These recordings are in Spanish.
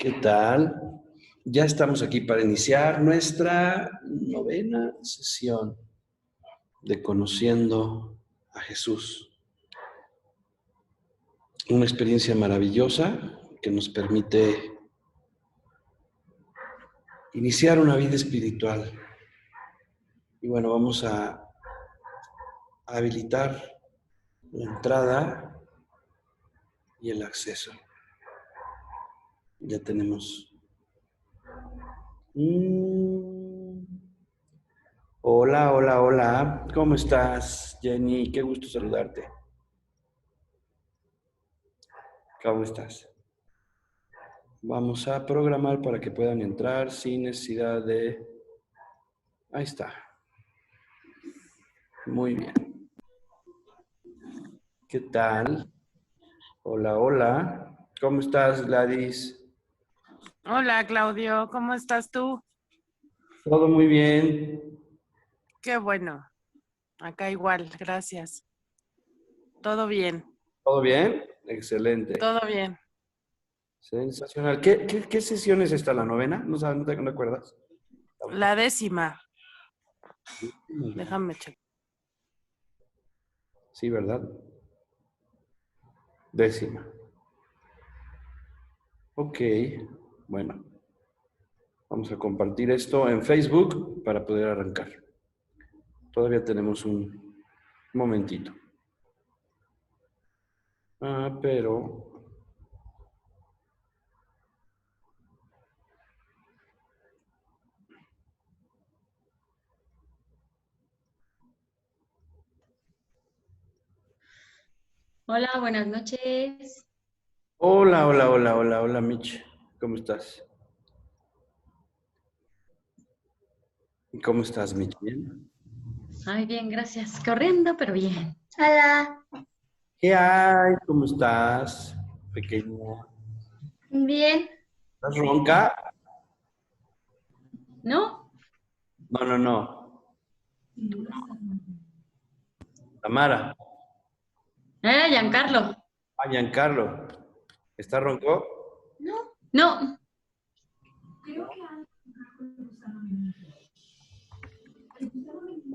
¿Qué tal? Ya estamos aquí para iniciar nuestra 9ª sesión de Conociendo a Jesús. Una experiencia maravillosa que nos permite iniciar una vida espiritual. Y bueno, vamos a habilitar la entrada y el acceso. Ya tenemos. Hola, hola, hola. ¿Cómo estás, Jenny? Qué gusto saludarte. ¿Cómo estás? Vamos a programar para que puedan entrar sin necesidad de... Ahí está. Muy bien. ¿Qué tal? Hola, hola. ¿Cómo estás, Gladys? Hola, Claudio. ¿Cómo estás tú? Todo muy bien. Qué bueno. Acá igual, gracias. Todo bien. ¿Todo bien? Excelente. Todo bien. Sensacional. ¿Qué sesión es esta, la 9ª? ¿No sabes, no te acuerdas? La 10ª. Déjame checar. Sí, ¿verdad? 10ª. Ok. Bueno. Vamos a compartir esto en Facebook para poder arrancar. Todavía tenemos un momentito. Pero... Hola, buenas noches. Hola, hola, hola, hola, hola, Mitch. ¿Cómo estás? ¿Cómo estás, Mitch? ¿Bien? Ay, bien, gracias. Corriendo, pero bien. Hola. ¿Qué hay? ¿Cómo estás, pequeña? Bien. ¿Estás ronca? ¿No? No, no, no. Tamara. Giancarlo. Giancarlo. ¿Está ronco? No.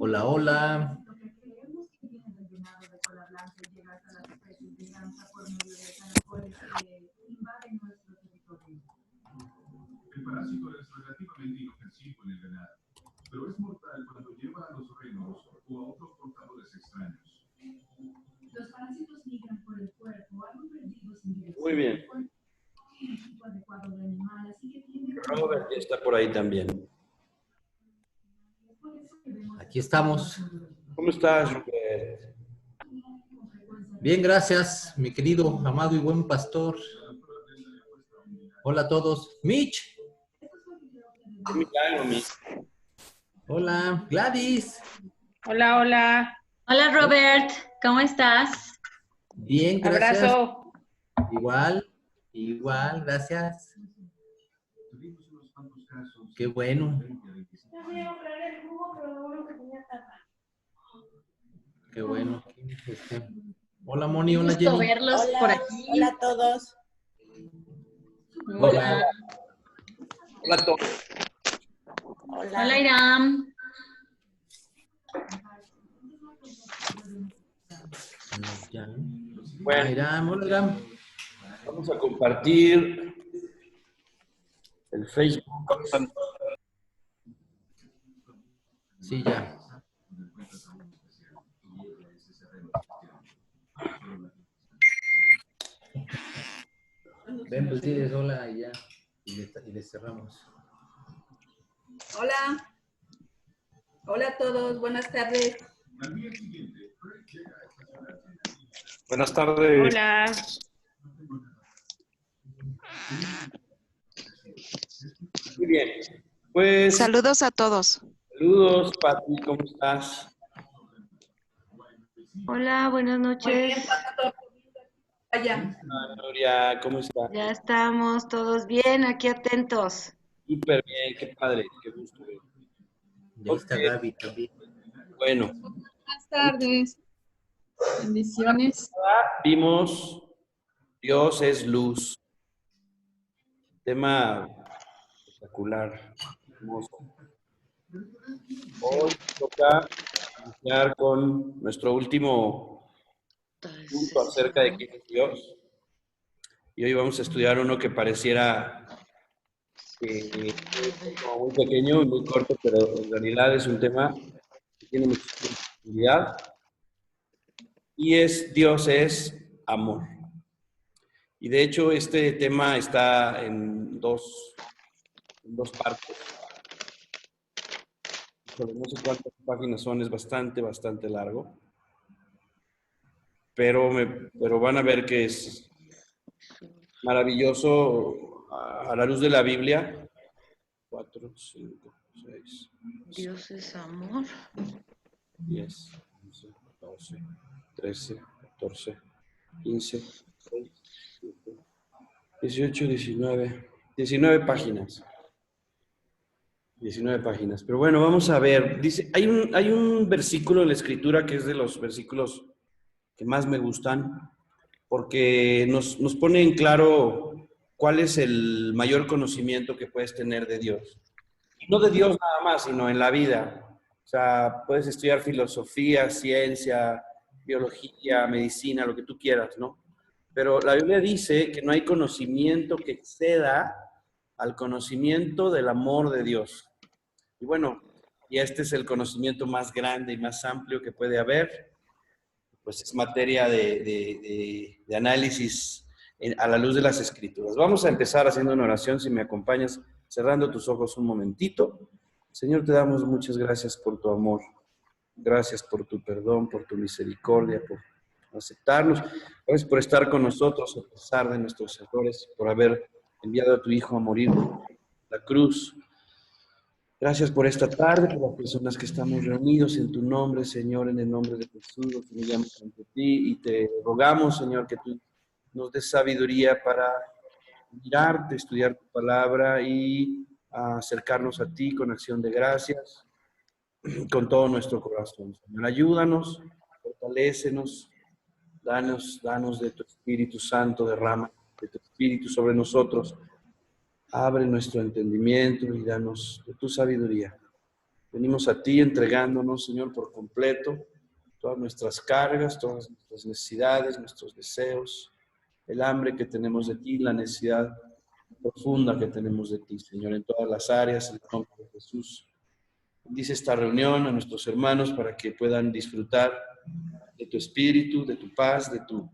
Hola, hola. El parásito es relativamente inofensivo en el ganado, pero es mortal cuando lleva a los renos o a otros portadores extraños. Los parásitos migran por el cuerpo, algo perdidos en dirección. Muy bien. Robert ya está por ahí también. Aquí estamos. ¿Cómo estás, Robert? Bien, gracias, mi querido, amado y buen pastor. Hola a todos. Mitch. Qué milagro, Mitch. Hola, Gladys. Hola, hola. Hola, Robert. ¿Cómo estás? Bien, gracias. Abrazo. Igual, gracias. Qué bueno. Qué bueno. Hola, Moni, hola, Gusto Jenny. verlos Hola, por aquí. hola a todos. Hola. Hola a todos. Hola. Hola, Iram. Bueno, Iram, hola, Iram. vamos a compartir el Facebook. Sí, ya. Ven, pues diles hola y ya. Y le cerramos. Hola. Hola a todos, buenas tardes. Buenas tardes. Hola. Muy bien. Pues, Saludos a todos. saludos, Pati, ¿cómo estás? Hola, buenas Muy noches. bien, pastor. Vaya. Gloria, ¿cómo estás? Ya estamos todos bien, aquí atentos. Súper bien, qué padre, qué gusto. Y ahí está Ok. Gaby también. Bueno, Buenas tardes. Bendiciones. vimos Dios es luz. Tema espectacular, hermoso. Hoy toca iniciar con nuestro último punto acerca de quién es Dios. Y hoy vamos a estudiar uno que pareciera como muy pequeño y muy corto, pero en realidad es un tema que tiene muchísima profundidad. Y es Dios es amor. Y de hecho este tema está en dos partes. No sé cuántas páginas son, es bastante largo. Pero van a ver que es maravilloso a la luz de la Biblia. 4, 5, 6. Dios es amor. 10, 11, 12, 13, 14, 15, 16, 17, 18, 19. 19 páginas. 19 páginas. Pero bueno, vamos a ver. Dice, hay un versículo en la Escritura que es de los versículos que más me gustan, porque nos pone en claro cuál es el mayor conocimiento que puedes tener de Dios. No de Dios nada más, sino en la vida. O sea, puedes estudiar filosofía, ciencia, biología, medicina, lo que tú quieras, ¿no? Pero la Biblia dice que no hay conocimiento que exceda al conocimiento del amor de Dios. Y bueno, y este es el conocimiento más grande y más amplio que puede haber. Pues es materia de análisis a la luz de las Escrituras. Vamos a empezar haciendo una oración, si me acompañas, cerrando tus ojos un momentito. Señor, te damos muchas gracias por tu amor, gracias por tu perdón, por tu misericordia, por aceptarnos, gracias por estar con nosotros a pesar de nuestros errores, por haber enviado a tu Hijo a morir en la cruz. Gracias por esta tarde, por las personas que estamos reunidos en tu nombre, Señor, en el nombre de Jesús, nos humillamos ante ti y te rogamos, Señor, que tú nos des sabiduría para mirarte, estudiar tu palabra y acercarnos a ti con acción de gracias, con todo nuestro corazón. Señor, ayúdanos, fortalécenos, danos de tu Espíritu Santo, derrama de tu Espíritu sobre nosotros. Abre nuestro entendimiento y danos de tu sabiduría. Venimos a ti entregándonos, Señor, por completo, todas nuestras cargas, todas nuestras necesidades, nuestros deseos, el hambre que tenemos de ti, la necesidad profunda que tenemos de ti, Señor, en todas las áreas, en el nombre de Jesús. Bendice esta reunión a nuestros hermanos para que puedan disfrutar de tu espíritu, de tu paz, de tu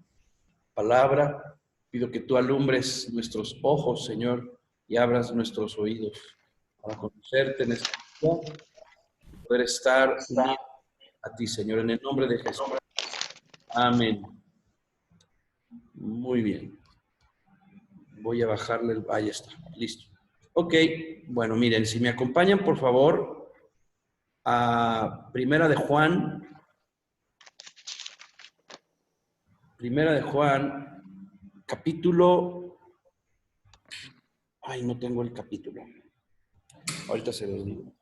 palabra. Pido que tú alumbres nuestros ojos, Señor, y abras nuestros oídos para conocerte en esta vida y poder estar unidos a ti, Señor, en el nombre de Jesús. Amén. Muy bien. Voy a bajarle el... Ahí está, listo. Ok, bueno, miren, si me acompañan, por favor, a Primera de Juan. Primera de Juan, capítulo... Ay, no tengo el capítulo. Ahorita se los digo.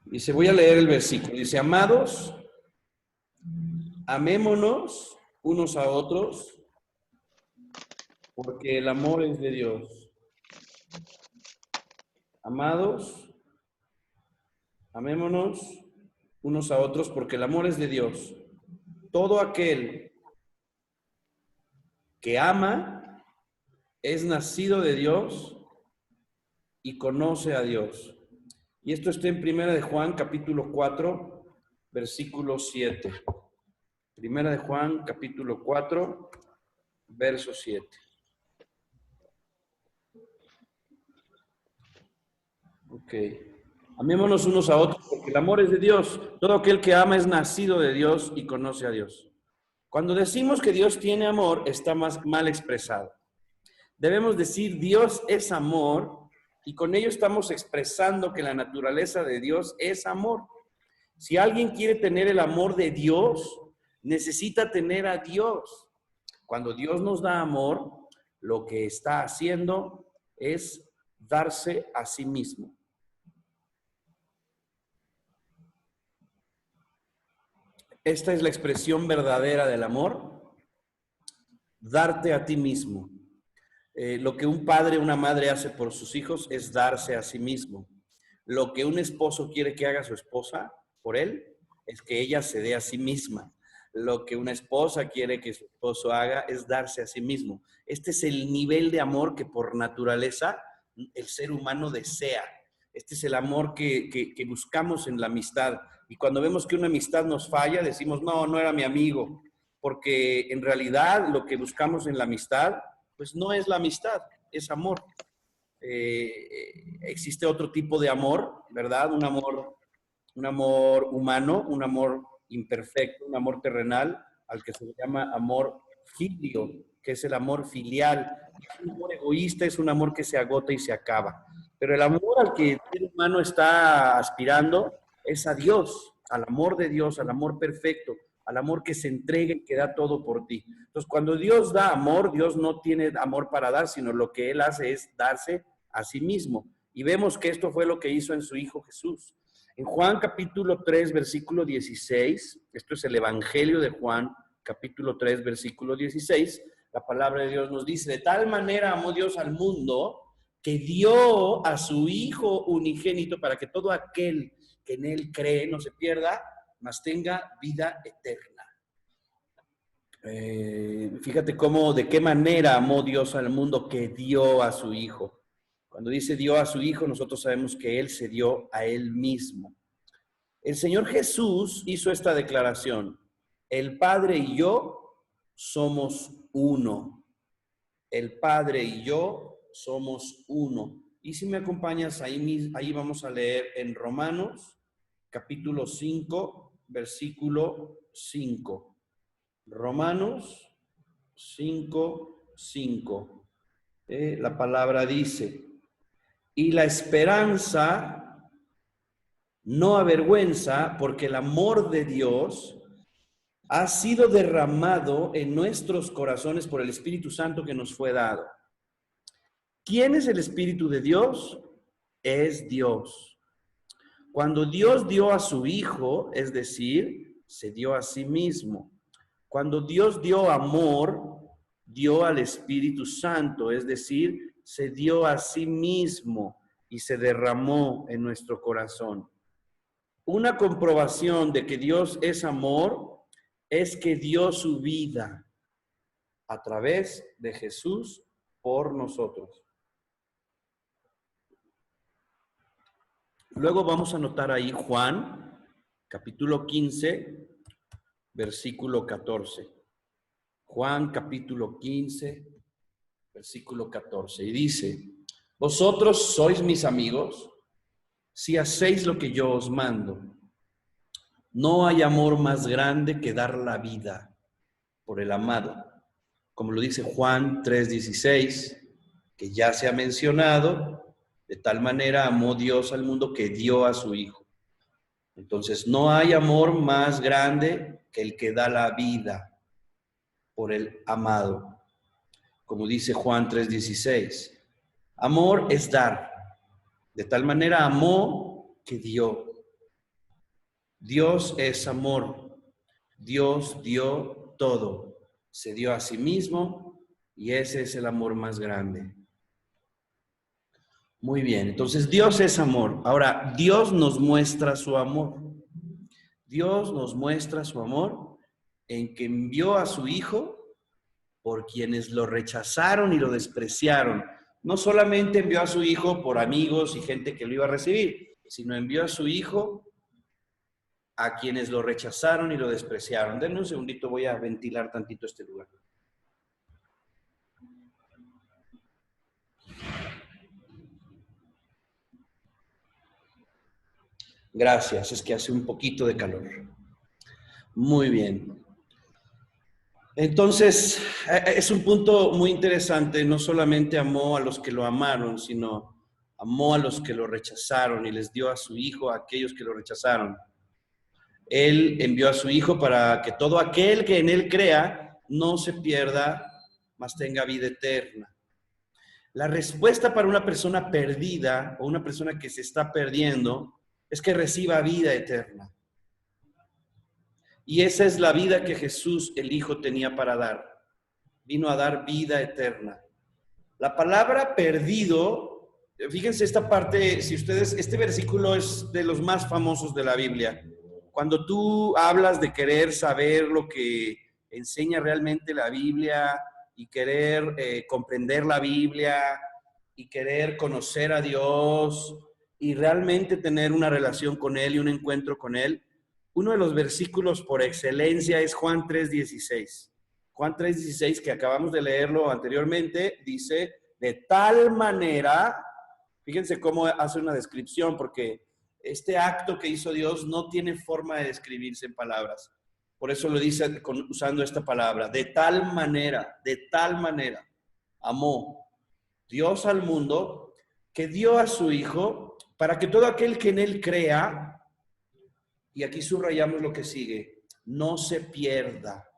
Dice, voy a leer el versículo. Dice, amados, amémonos unos a otros, porque el amor es de Dios. Amados, amémonos unos a otros, porque el amor es de Dios. Todo aquel que ama es nacido de Dios y conoce a Dios. Y esto está en Primera de Juan, capítulo 4, versículo 7. Primera de Juan, capítulo 4, verso 7. Ok. Amémonos unos a otros porque el amor es de Dios. Todo aquel que ama es nacido de Dios y conoce a Dios. Cuando decimos que Dios tiene amor, está más mal expresado. Debemos decir Dios es amor y con ello estamos expresando que la naturaleza de Dios es amor. Si alguien quiere tener el amor de Dios, necesita tener a Dios. Cuando Dios nos da amor, lo que está haciendo es darse a sí mismo. Esta es la expresión verdadera del amor, darte a ti mismo. Lo que un padre o una madre hace por sus hijos es darse a sí mismo. Lo que un esposo quiere que haga su esposa por él es que ella se dé a sí misma. Lo que una esposa quiere que su esposo haga es darse a sí mismo. Este es el nivel de amor que por naturaleza el ser humano desea. Este es el amor que buscamos en la amistad. Y cuando vemos que una amistad nos falla, decimos, no, no era mi amigo. Porque en realidad lo que buscamos en la amistad, pues no es la amistad, es amor. Existe otro tipo de amor, ¿verdad? Un amor humano, un amor imperfecto, un amor terrenal, al que se le llama amor filio, que es el amor filial. Es un amor egoísta, es un amor que se agota y se acaba. Pero el amor al que el ser humano está aspirando es a Dios, al amor de Dios, al amor perfecto, al amor que se entrega y que da todo por ti. Entonces, cuando Dios da amor, Dios no tiene amor para dar, sino lo que Él hace es darse a sí mismo. Y vemos que esto fue lo que hizo en su Hijo Jesús. En Juan capítulo 3, versículo 16, esto es el Evangelio de Juan, capítulo 3, versículo 16, la palabra de Dios nos dice, de tal manera amó Dios al mundo que dio a su Hijo unigénito para que todo aquel que en Él cree no se pierda, mas tenga vida eterna. Fíjate cómo, de qué manera amó Dios al mundo que dio a su Hijo. Cuando dice dio a su Hijo, nosotros sabemos que Él se dio a Él mismo. El Señor Jesús hizo esta declaración: el Padre y yo somos uno. El Padre y yo somos uno. Y si me acompañas, ahí vamos a leer en Romanos, capítulo 5, versículo 5. Romanos 5, 5. La palabra dice, y la esperanza no avergüenza, porque el amor de Dios ha sido derramado en nuestros corazones por el Espíritu Santo que nos fue dado. ¿Quién es el Espíritu de Dios? Es Dios. Cuando Dios dio a su Hijo, es decir, se dio a sí mismo. Cuando Dios dio amor, dio al Espíritu Santo, es decir, se dio a sí mismo y se derramó en nuestro corazón. Una comprobación de que Dios es amor es que dio su vida a través de Jesús por nosotros. Luego vamos a anotar ahí Juan, capítulo 15, versículo 14. Juan, capítulo 15, versículo 14. Y dice, vosotros sois mis amigos si hacéis lo que yo os mando. No hay amor más grande que dar la vida por el amado. Como lo dice Juan 3:16, que ya se ha mencionado, de tal manera amó Dios al mundo que dio a su Hijo. Entonces, no hay amor más grande que el que da la vida por el amado. Como dice Juan 3:16, amor es dar. De tal manera amó que dio. Dios es amor. Dios dio todo. Se dio a sí mismo y ese es el amor más grande. Muy bien, entonces Dios es amor. Ahora, Dios nos muestra su amor. Dios nos muestra su amor en que envió a su Hijo por quienes lo rechazaron y lo despreciaron. No solamente envió a su Hijo por amigos y gente que lo iba a recibir, sino envió a su Hijo a quienes lo rechazaron y lo despreciaron. Denme un segundito, voy a ventilar tantito este lugar. Gracias, es que hace un poquito de calor. Muy bien. Entonces, es un punto muy interesante. No solamente amó a los que lo amaron, sino amó a los que lo rechazaron y les dio a su Hijo a aquellos que lo rechazaron. Él envió a su Hijo para que todo aquel que en Él crea no se pierda, mas tenga vida eterna. La respuesta para una persona perdida o una persona que se está perdiendo es que reciba vida eterna. Y esa es la vida que Jesús, el Hijo, tenía para dar. Vino a dar vida eterna. La palabra perdido, fíjense esta parte, si ustedes, este versículo es de los más famosos de la Biblia. Cuando tú hablas de querer saber lo que enseña realmente la Biblia y querer comprender la Biblia y querer conocer a Dios y realmente tener una relación con Él y un encuentro con Él, uno de los versículos por excelencia es Juan 3:16. Juan 3:16, que acabamos de leerlo anteriormente, dice, de tal manera, fíjense cómo hace una descripción, porque este acto que hizo Dios no tiene forma de describirse en palabras. Por eso lo dice usando esta palabra, de tal manera, amó Dios al mundo, que dio a su Hijo, para que todo aquel que en Él crea, y aquí subrayamos lo que sigue, no se pierda.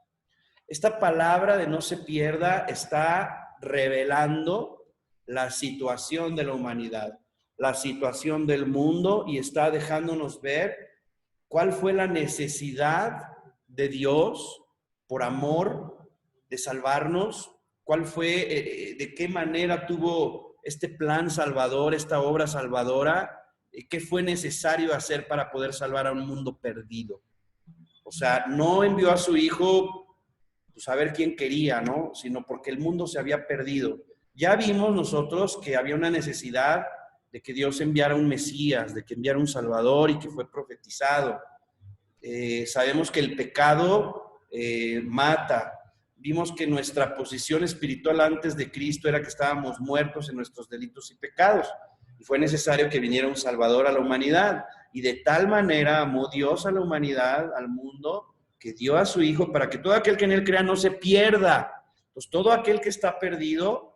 Esta palabra de no se pierda está revelando la situación de la humanidad, la situación del mundo, y está dejándonos ver cuál fue la necesidad de Dios por amor de salvarnos, cuál fue, de qué manera tuvo este plan salvador, esta obra salvadora, qué fue necesario hacer para poder salvar a un mundo perdido. O sea, no envió a su Hijo pues a ver quién quería, ¿no? Sino porque el mundo se había perdido. Ya vimos nosotros que había una necesidad de que Dios enviara un Mesías, de que enviara un Salvador, y que fue profetizado. Sabemos que el pecado mata. Vimos que nuestra posición espiritual antes de Cristo era que estábamos muertos en nuestros delitos y pecados. Y fue necesario que viniera un Salvador a la humanidad. Y de tal manera amó Dios a la humanidad, al mundo, que dio a su Hijo para que todo aquel que en Él crea no se pierda. Pues todo aquel que está perdido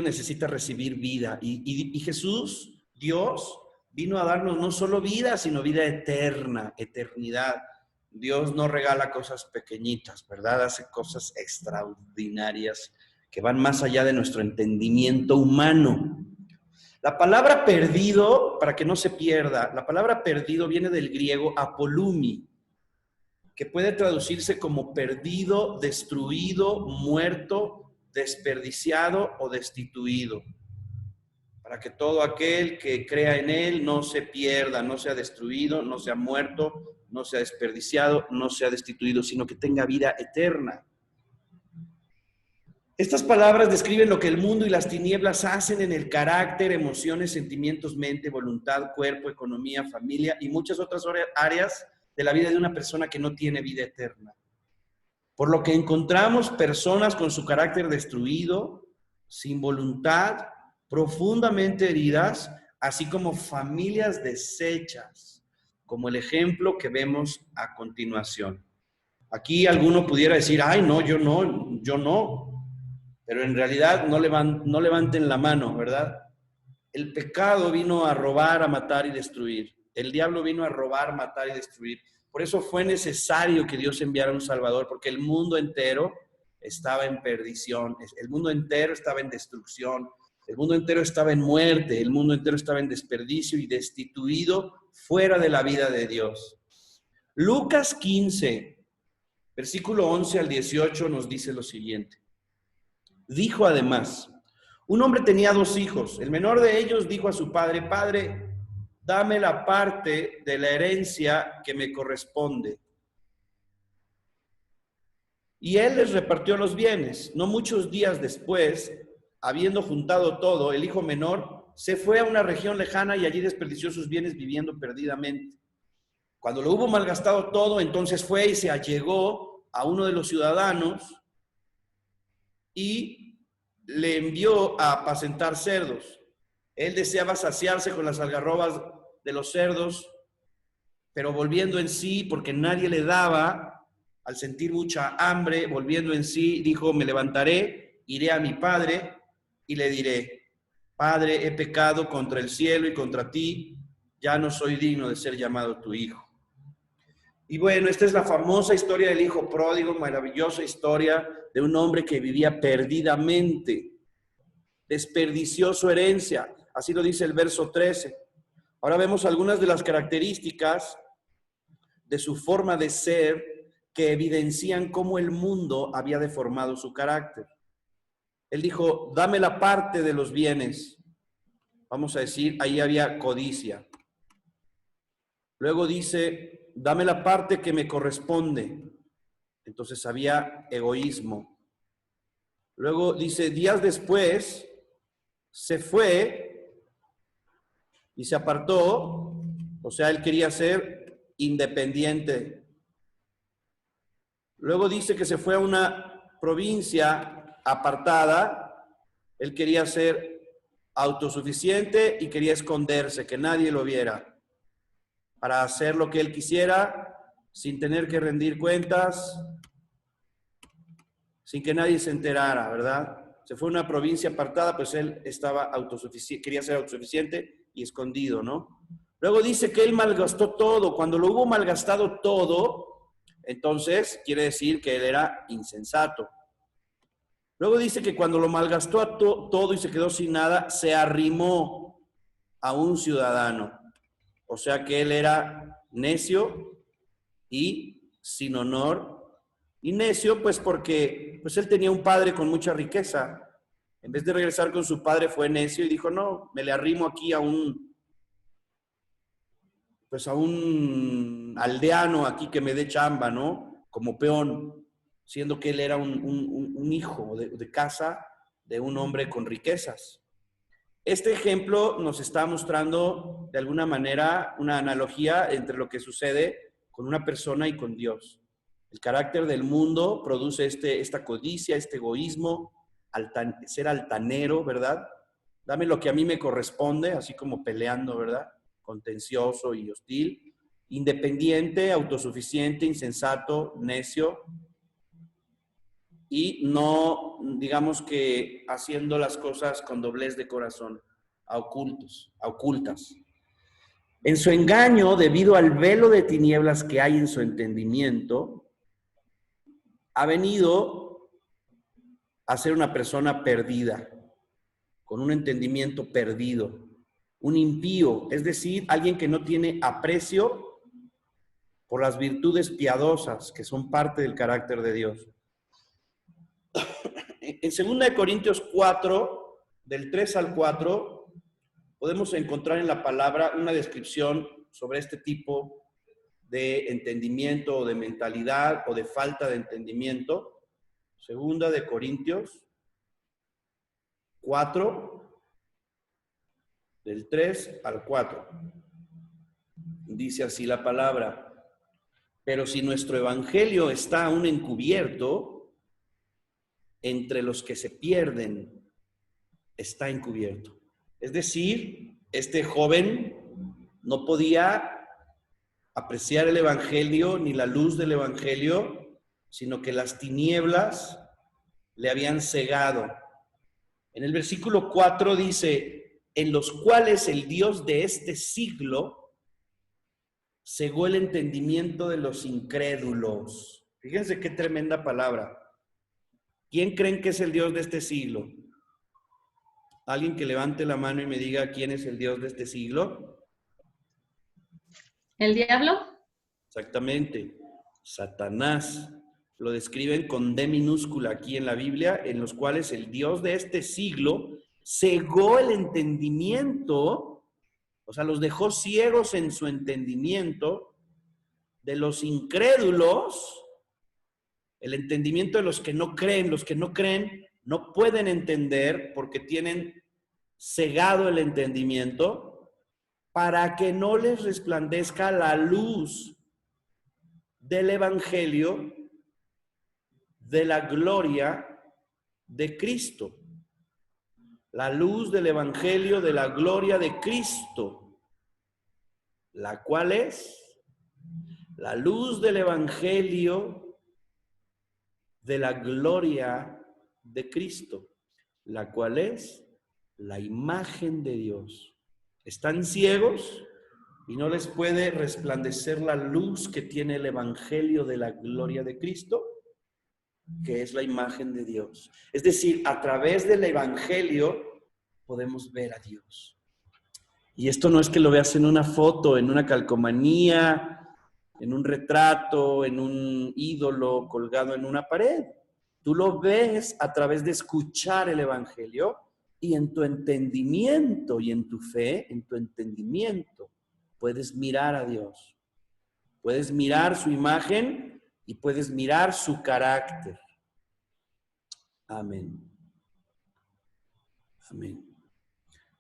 necesita recibir vida. Y Jesús, Dios, vino a darnos no solo vida, sino vida eterna, eternidad. Dios no regala cosas pequeñitas, ¿verdad? Hace cosas extraordinarias que van más allá de nuestro entendimiento humano. La palabra perdido, para que no se pierda, la palabra perdido viene del griego apolumi, que puede traducirse como perdido, destruido, muerto, desperdiciado o destituido. Para que todo aquel que crea en Él no se pierda, no sea destruido, no sea muerto, no sea desperdiciado, no sea destituido, sino que tenga vida eterna. Estas palabras describen lo que el mundo y las tinieblas hacen en el carácter, emociones, sentimientos, mente, voluntad, cuerpo, economía, familia y muchas otras áreas de la vida de una persona que no tiene vida eterna. Por lo que encontramos personas con su carácter destruido, sin voluntad, profundamente heridas, así como familias deshechas, como el ejemplo que vemos a continuación. Aquí alguno pudiera decir, ay, no, yo no. Pero en realidad no levanten la mano, ¿verdad? El pecado vino a robar, a matar y destruir. El diablo vino a robar, matar y destruir. Por eso fue necesario que Dios enviara un Salvador, porque el mundo entero estaba en perdición, el mundo entero estaba en destrucción, el mundo entero estaba en muerte, el mundo entero estaba en desperdicio y destituido fuera de la vida de Dios. Lucas 15, versículo 11 al 18 nos dice lo siguiente. Dijo además, un hombre tenía 2 hijos. El menor de ellos dijo a su padre, Padre, dame la parte de la herencia que me corresponde. Y él les repartió los bienes. No muchos días después, habiendo juntado todo, el hijo menor se fue a una región lejana y allí desperdició sus bienes viviendo perdidamente. Cuando lo hubo malgastado todo, entonces fue y se allegó a uno de los ciudadanos y le envió a apacentar cerdos. Él deseaba saciarse con las algarrobas de los cerdos, pero volviendo en sí, porque nadie le daba, al sentir mucha hambre, volviendo en sí, dijo, me levantaré, iré a mi padre y le diré, Padre, he pecado contra el cielo y contra ti, ya no soy digno de ser llamado tu hijo. Y bueno, esta es la famosa historia del hijo pródigo, maravillosa historia de un hombre que vivía perdidamente, desperdició su herencia, así lo dice el verso 13. Ahora vemos algunas de las características de su forma de ser que evidencian cómo el mundo había deformado su carácter. Él dijo, dame la parte de los bienes. Vamos a decir, ahí había codicia. Luego dice, dame la parte que me corresponde. Entonces había egoísmo. Luego dice, días después se fue y se apartó. O sea, él quería ser independiente. Luego dice que se fue a una provincia apartada. Él quería ser autosuficiente y quería esconderse, que nadie lo viera, para hacer lo que él quisiera, sin tener que rendir cuentas, sin que nadie se enterara, ¿verdad? Se fue a una provincia apartada, pues él estaba autosuficiente, quería ser autosuficiente y escondido, ¿no? Luego dice que él malgastó todo. Cuando lo hubo malgastado todo, entonces quiere decir que él era insensato. Luego dice que cuando lo malgastó todo y se quedó sin nada, se arrimó a un ciudadano. O sea que él era necio y sin honor. Y necio pues porque pues él tenía un padre con mucha riqueza. En vez de regresar con su padre fue necio y dijo, no, me le arrimo aquí a un aldeano aquí que me dé chamba, ¿no? Como peón, siendo que él era un hijo de casa de un hombre con riquezas. Este ejemplo nos está mostrando de alguna manera una analogía entre lo que sucede con una persona y con Dios. El carácter del mundo produce esta codicia, este egoísmo, ser altanero, ¿verdad? Dame lo que a mí me corresponde, así como peleando, ¿verdad? Contencioso y hostil, independiente, autosuficiente, insensato, necio, y no, digamos que haciendo las cosas con doblez de corazón, ocultas. En su engaño, debido al velo de tinieblas que hay en su entendimiento, ha venido a ser una persona perdida, con un entendimiento perdido, un impío, es decir, alguien que no tiene aprecio por las virtudes piadosas que son parte del carácter de Dios. En 2 Corintios 4, del 3 al 4, podemos encontrar en la palabra una descripción sobre este tipo de entendimiento o de mentalidad o de falta de entendimiento. 2 Corintios 4, del 3 al 4. Dice así la palabra: pero si nuestro evangelio está aún encubierto, entre los que se pierden está encubierto. Es decir, este joven no podía apreciar el evangelio ni la luz del evangelio, sino que las tinieblas le habían cegado. En el versículo 4 dice: en los cuales el Dios de este siglo cegó el entendimiento de los incrédulos. Fíjense qué tremenda palabra. ¿Quién creen que es el Dios de este siglo? Alguien que levante la mano y me diga quién es el Dios de este siglo. ¿El diablo? Exactamente, Satanás. Lo describen con D minúscula aquí en la Biblia, en los cuales el Dios de este siglo cegó el entendimiento, o sea, los dejó ciegos en su entendimiento de los incrédulos. El entendimiento de los que no creen no pueden entender porque tienen cegado el entendimiento, para que no les resplandezca la luz del evangelio de la gloria de Cristo. La luz del evangelio de la gloria de Cristo, la cual es la luz del evangelio de la gloria de Cristo, la cual es la imagen de Dios. Están ciegos y no les puede resplandecer la luz que tiene el evangelio de la gloria de Cristo, que es la imagen de Dios. Es decir, a través del evangelio podemos ver a Dios. Y esto no es que lo veas en una foto, en una calcomanía, en un retrato, en un ídolo colgado en una pared. Tú lo ves a través de escuchar el Evangelio y en tu entendimiento y en tu fe, en tu entendimiento, puedes mirar a Dios. Puedes mirar su imagen y puedes mirar su carácter. Amén. Amén.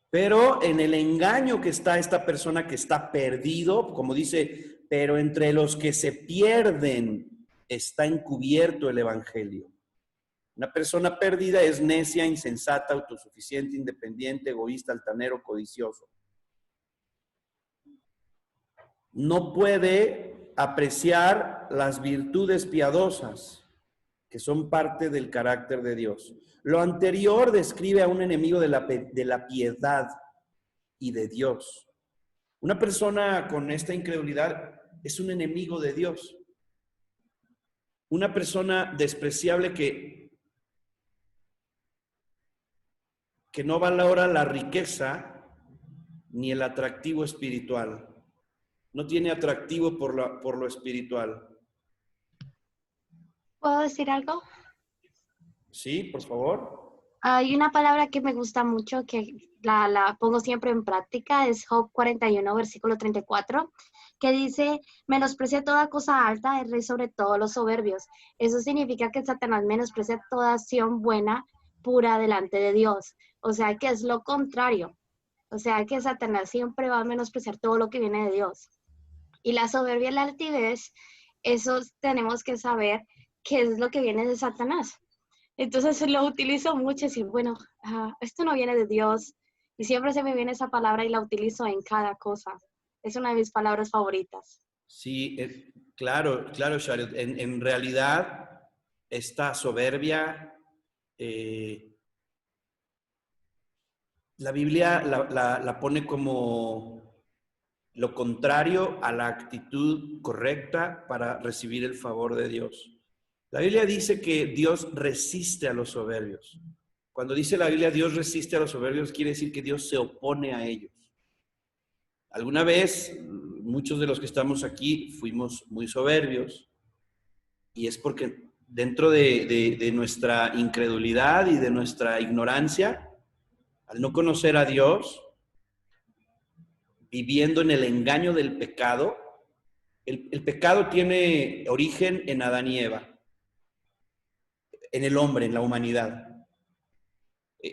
Pero en el engaño que está esta persona que está perdido, como dice, pero entre los que se pierden está encubierto el Evangelio. Una persona perdida es necia, insensata, autosuficiente, independiente, egoísta, altanero, codicioso. No puede apreciar las virtudes piadosas que son parte del carácter de Dios. Lo anterior describe a un enemigo de la piedad y de Dios. Una persona con esta incredulidad es un enemigo de Dios. Una persona despreciable que no valora la riqueza ni el atractivo espiritual. No tiene atractivo por lo espiritual. ¿Puedo decir algo? Sí, por favor. Hay una palabra que me gusta mucho, que la pongo siempre en práctica, es Job 41, versículo 34, que dice, menosprecia toda cosa alta, el rey sobre todos los soberbios. Eso significa que Satanás menosprecia toda acción buena, pura delante de Dios. O sea, que es lo contrario. O sea, que Satanás siempre va a menospreciar todo lo que viene de Dios. Y la soberbia y la altivez, eso tenemos que saber qué es lo que viene de Satanás. Entonces lo utilizo mucho, decir, bueno, esto no viene de Dios. Y siempre se me viene esa palabra y la utilizo en cada cosa. Es una de mis palabras favoritas. Sí, claro, Sharon. En realidad, esta soberbia, la Biblia la pone como lo contrario a la actitud correcta para recibir el favor de Dios. La Biblia dice que Dios resiste a los soberbios. Cuando dice la Biblia Dios resiste a los soberbios, quiere decir que Dios se opone a ellos. Alguna vez, muchos de los que estamos aquí fuimos muy soberbios, y es porque dentro de nuestra incredulidad y de nuestra ignorancia, al no conocer a Dios, viviendo en el engaño del pecado, el pecado tiene origen en Adán y Eva, en el hombre, en la humanidad.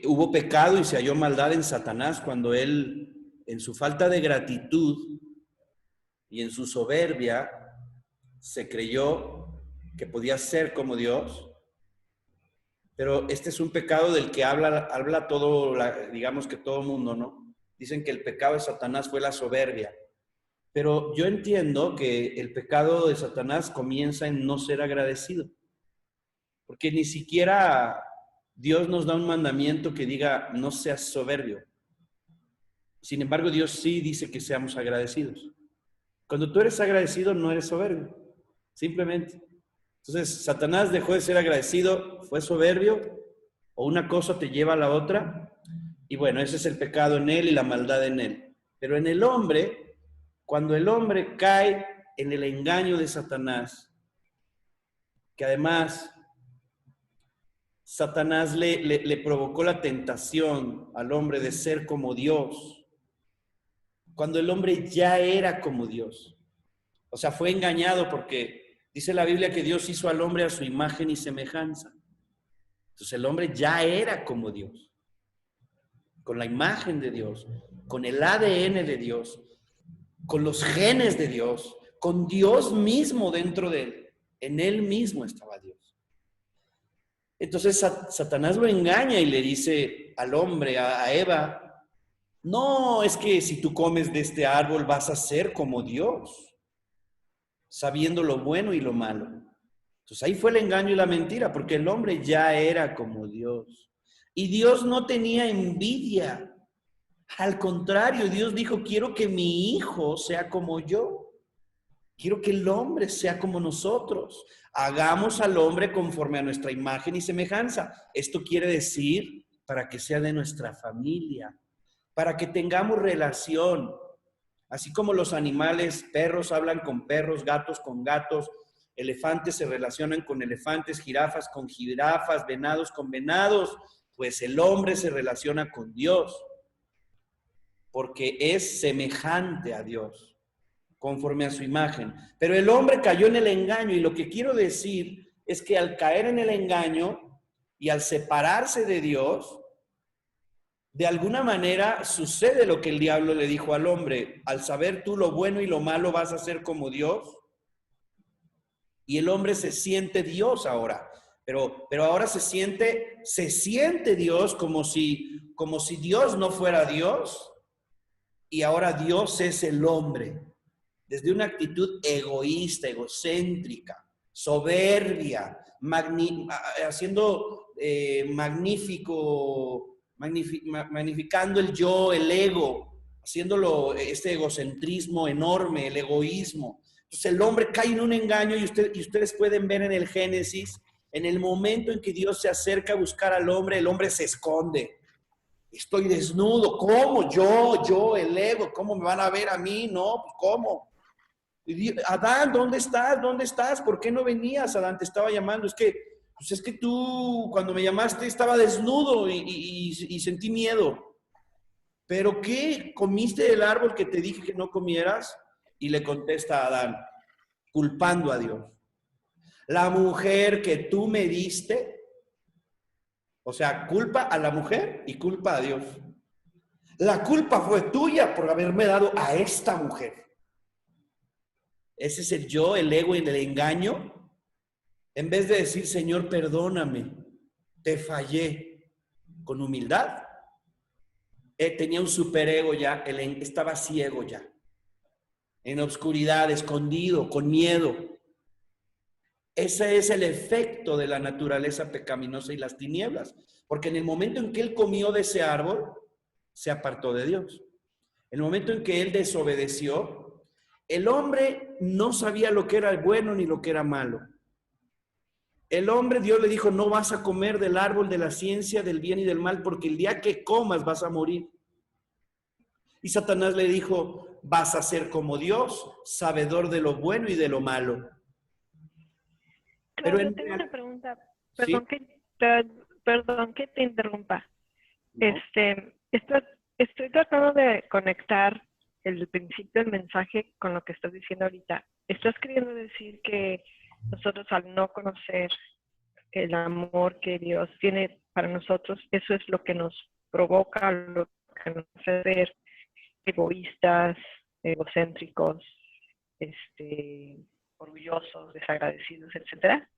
Hubo pecado y se halló maldad en Satanás cuando él, en su falta de gratitud y en su soberbia, se creyó que podía ser como Dios. Pero este es un pecado del que habla todo, digamos que todo mundo, ¿no? Dicen que el pecado de Satanás fue la soberbia. Pero yo entiendo que el pecado de Satanás comienza en no ser agradecido. Porque ni siquiera Dios nos da un mandamiento que diga, no seas soberbio. Sin embargo, Dios sí dice que seamos agradecidos. Cuando tú eres agradecido, no eres soberbio. Simplemente. Entonces, Satanás dejó de ser agradecido, fue soberbio, o una cosa te lleva a la otra. Y bueno, ese es el pecado en él y la maldad en él. Pero en el hombre, cuando el hombre cae en el engaño de Satanás, que además Satanás le provocó la tentación al hombre de ser como Dios, cuando el hombre ya era como Dios. O sea, fue engañado porque dice la Biblia que Dios hizo al hombre a su imagen y semejanza. Entonces el hombre ya era como Dios, con la imagen de Dios, con el ADN de Dios, con los genes de Dios, con Dios mismo dentro de él. En él mismo estaba Dios. Entonces Satanás lo engaña y le dice al hombre, a Eva, no, es que si tú comes de este árbol vas a ser como Dios, sabiendo lo bueno y lo malo. Entonces ahí fue el engaño y la mentira, porque el hombre ya era como Dios. Y Dios no tenía envidia. Al contrario, Dios dijo, quiero que mi hijo sea como yo. Quiero que el hombre sea como nosotros. Hagamos al hombre conforme a nuestra imagen y semejanza. Esto quiere decir para que sea de nuestra familia, para que tengamos relación. Así como los animales, perros hablan con perros, gatos con gatos, elefantes se relacionan con elefantes, jirafas con jirafas, venados con venados, pues el hombre se relaciona con Dios, porque es semejante a Dios, conforme a su imagen. Pero el hombre cayó en el engaño, y lo que quiero decir es que al caer en el engaño y al separarse de Dios, de alguna manera sucede lo que el diablo le dijo al hombre: al saber tú lo bueno y lo malo vas a ser como Dios. Y el hombre se siente Dios ahora, pero ahora se siente Dios como si Dios no fuera Dios, y ahora Dios es el hombre, desde una actitud egoísta, egocéntrica, soberbia, magnificando el yo, el ego, haciéndolo este egocentrismo enorme, el egoísmo. Entonces el hombre cae en un engaño, y ustedes pueden ver en el Génesis, en el momento en que Dios se acerca a buscar al hombre, el hombre se esconde. Estoy desnudo, ¿cómo? Yo, el ego, ¿cómo me van a ver a mí? No, pues ¿cómo? Adán, ¿dónde estás? ¿Dónde estás? ¿Por qué no venías, Adán? Te estaba llamando. Es que tú, cuando me llamaste, estaba desnudo y sentí miedo. ¿Pero qué? ¿Comiste del árbol que te dije que no comieras? Y le contesta a Adán, culpando a Dios. La mujer que tú me diste, o sea, culpa a la mujer y culpa a Dios. La culpa fue tuya por haberme dado a esta mujer. Ese es el yo, el ego y el engaño. En vez de decir, Señor, perdóname, te fallé, con humildad. Tenía un superego ya, estaba ciego ya, en obscuridad, escondido, con miedo. Ese es el efecto de la naturaleza pecaminosa y las tinieblas, porque en el momento en que él comió de ese árbol, se apartó de Dios. En el momento en que él desobedeció, el hombre no sabía lo que era bueno ni lo que era malo. El hombre, Dios le dijo, no vas a comer del árbol de la ciencia del bien y del mal, porque el día que comas vas a morir. Y Satanás le dijo, vas a ser como Dios, sabedor de lo bueno y de lo malo. Pero tengo una pregunta, perdón, ¿sí? Perdón que te interrumpa. No. Estoy tratando de conectar el principio del mensaje con lo que estás diciendo ahorita. ¿Estás queriendo decir que nosotros, al no conocer el amor que Dios tiene para nosotros, eso es lo que nos provoca, lo que nos hace ser egoístas, egocéntricos, orgullosos, desagradecidos, etcétera?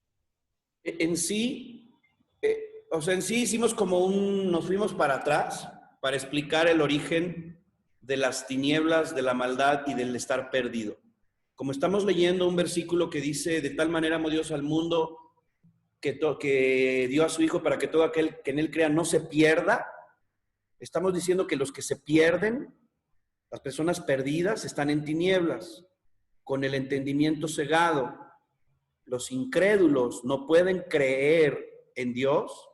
En sí hicimos como nos fuimos para atrás para explicar el origen de las tinieblas, de la maldad y del estar perdido. Como estamos leyendo un versículo que dice, de tal manera amó Dios al mundo que dio a su Hijo para que todo aquel que en él crea no se pierda, estamos diciendo que los que se pierden, las personas perdidas, están en tinieblas, con el entendimiento cegado. Los incrédulos no pueden creer en Dios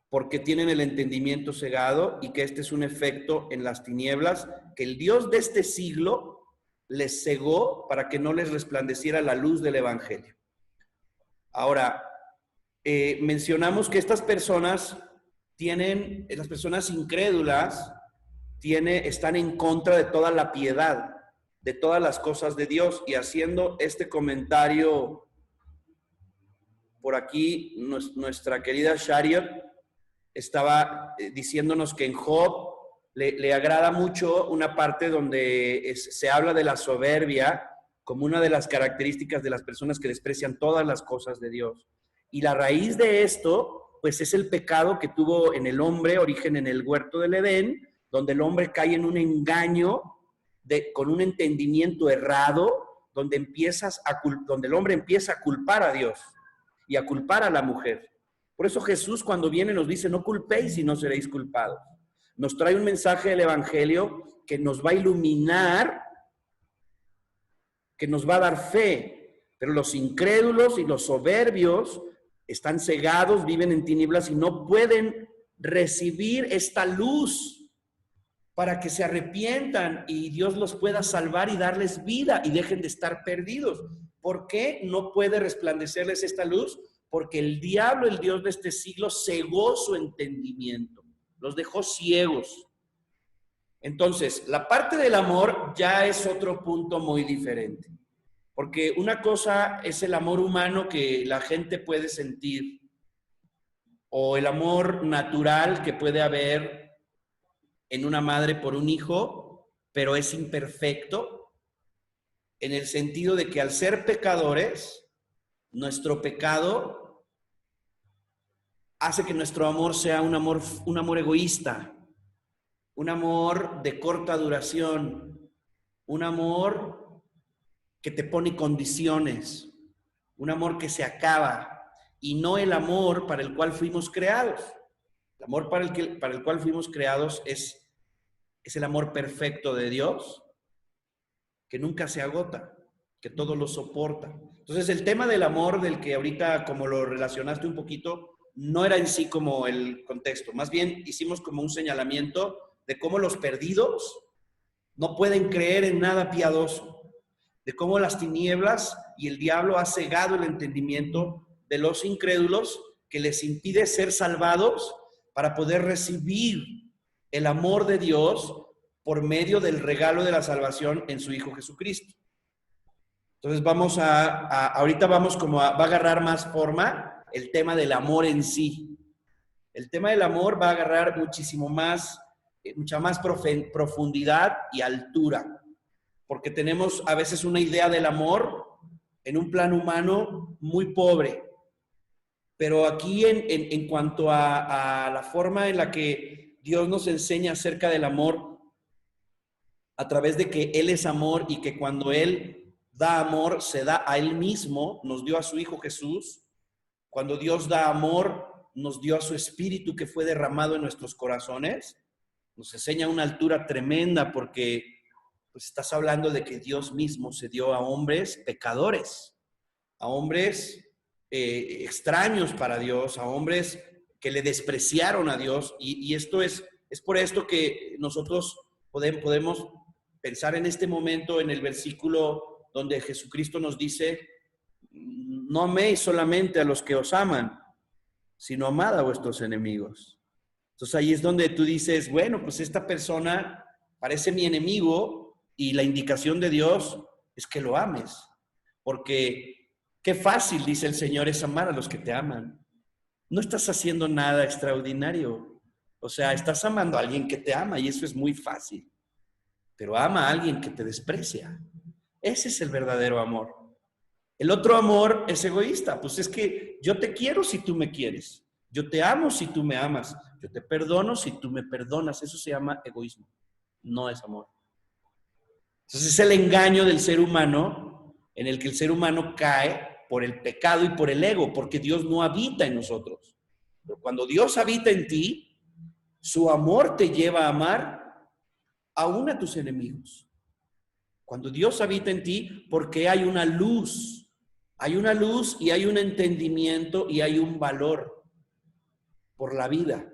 porque tienen el entendimiento cegado, y que este es un efecto en las tinieblas, que el Dios de este siglo les cegó para que no les resplandeciera la luz del Evangelio. Ahora, mencionamos que estas personas las personas incrédulas, están en contra de toda la piedad, de todas las cosas de Dios. Y haciendo este comentario por aquí, nuestra querida Shariot estaba diciéndonos que en Job le agrada mucho una parte donde se habla de la soberbia como una de las características de las personas que desprecian todas las cosas de Dios. Y la raíz de esto, pues es el pecado que tuvo en el hombre origen en el huerto del Edén, donde el hombre cae en un engaño con un entendimiento errado, donde el hombre empieza a culpar a Dios y a culpar a la mujer. Por eso Jesús, cuando viene, nos dice, no culpéis y no seréis culpados. Nos trae un mensaje del Evangelio que nos va a iluminar, que nos va a dar fe. Pero los incrédulos y los soberbios están cegados, viven en tinieblas y no pueden recibir esta luz para que se arrepientan y Dios los pueda salvar y darles vida y dejen de estar perdidos. ¿Por qué no puede resplandecerles esta luz? Porque el diablo, el Dios de este siglo, cegó su entendimiento, los dejó ciegos. Entonces, la parte del amor ya es otro punto muy diferente. Porque una cosa es el amor humano que la gente puede sentir, o el amor natural que puede haber en una madre por un hijo, pero es imperfecto, en el sentido de que al ser pecadores, nuestro pecado hace que nuestro amor sea un amor egoísta, un amor de corta duración, un amor que te pone condiciones, un amor que se acaba, y no el amor para el cual fuimos creados. El amor para el cual fuimos creados es el amor perfecto de Dios, que nunca se agota, que todo lo soporta. Entonces, el tema del amor, del que ahorita, como lo relacionaste un poquito, no era en sí como el contexto. Más bien, hicimos como un señalamiento de cómo los perdidos no pueden creer en nada piadoso, de cómo las tinieblas y el diablo ha cegado el entendimiento de los incrédulos, que les impide ser salvados para poder recibir el amor de Dios por medio del regalo de la salvación en su Hijo Jesucristo. Entonces ahorita va a agarrar más forma el tema del amor en sí. El tema del amor va a agarrar mucha más profundidad y altura, porque tenemos a veces una idea del amor en un plano humano muy pobre. Pero aquí en cuanto a la forma en la que Dios nos enseña acerca del amor, a través de que Él es amor y que cuando Él da amor, se da a Él mismo, nos dio a su Hijo Jesús. Cuando Dios da amor, nos dio a su Espíritu que fue derramado en nuestros corazones. Nos enseña una altura tremenda porque pues estás hablando de que Dios mismo se dio a hombres pecadores, a hombres extraños para Dios, a hombres que le despreciaron a Dios, y esto es por esto que nosotros podemos pensar en este momento en el versículo donde Jesucristo nos dice: no améis solamente a los que os aman, sino amad a vuestros enemigos. Entonces ahí es donde tú dices, bueno, pues esta persona parece mi enemigo y la indicación de Dios es que lo ames, porque qué fácil, dice el Señor, es amar a los que te aman. No estás haciendo nada extraordinario. O sea, estás amando a alguien que te ama y eso es muy fácil. Pero ama a alguien que te desprecia. Ese es el verdadero amor. El otro amor es egoísta. Pues es que yo te quiero si tú me quieres. Yo te amo si tú me amas. Yo te perdono si tú me perdonas. Eso se llama egoísmo. No es amor. Entonces es el engaño del ser humano, en el que el ser humano cae por el pecado y por el ego, porque Dios no habita en nosotros. Pero cuando Dios habita en ti, su amor te lleva a amar aún a tus enemigos. Cuando Dios habita en ti, porque hay una luz y hay un entendimiento y hay un valor por la vida,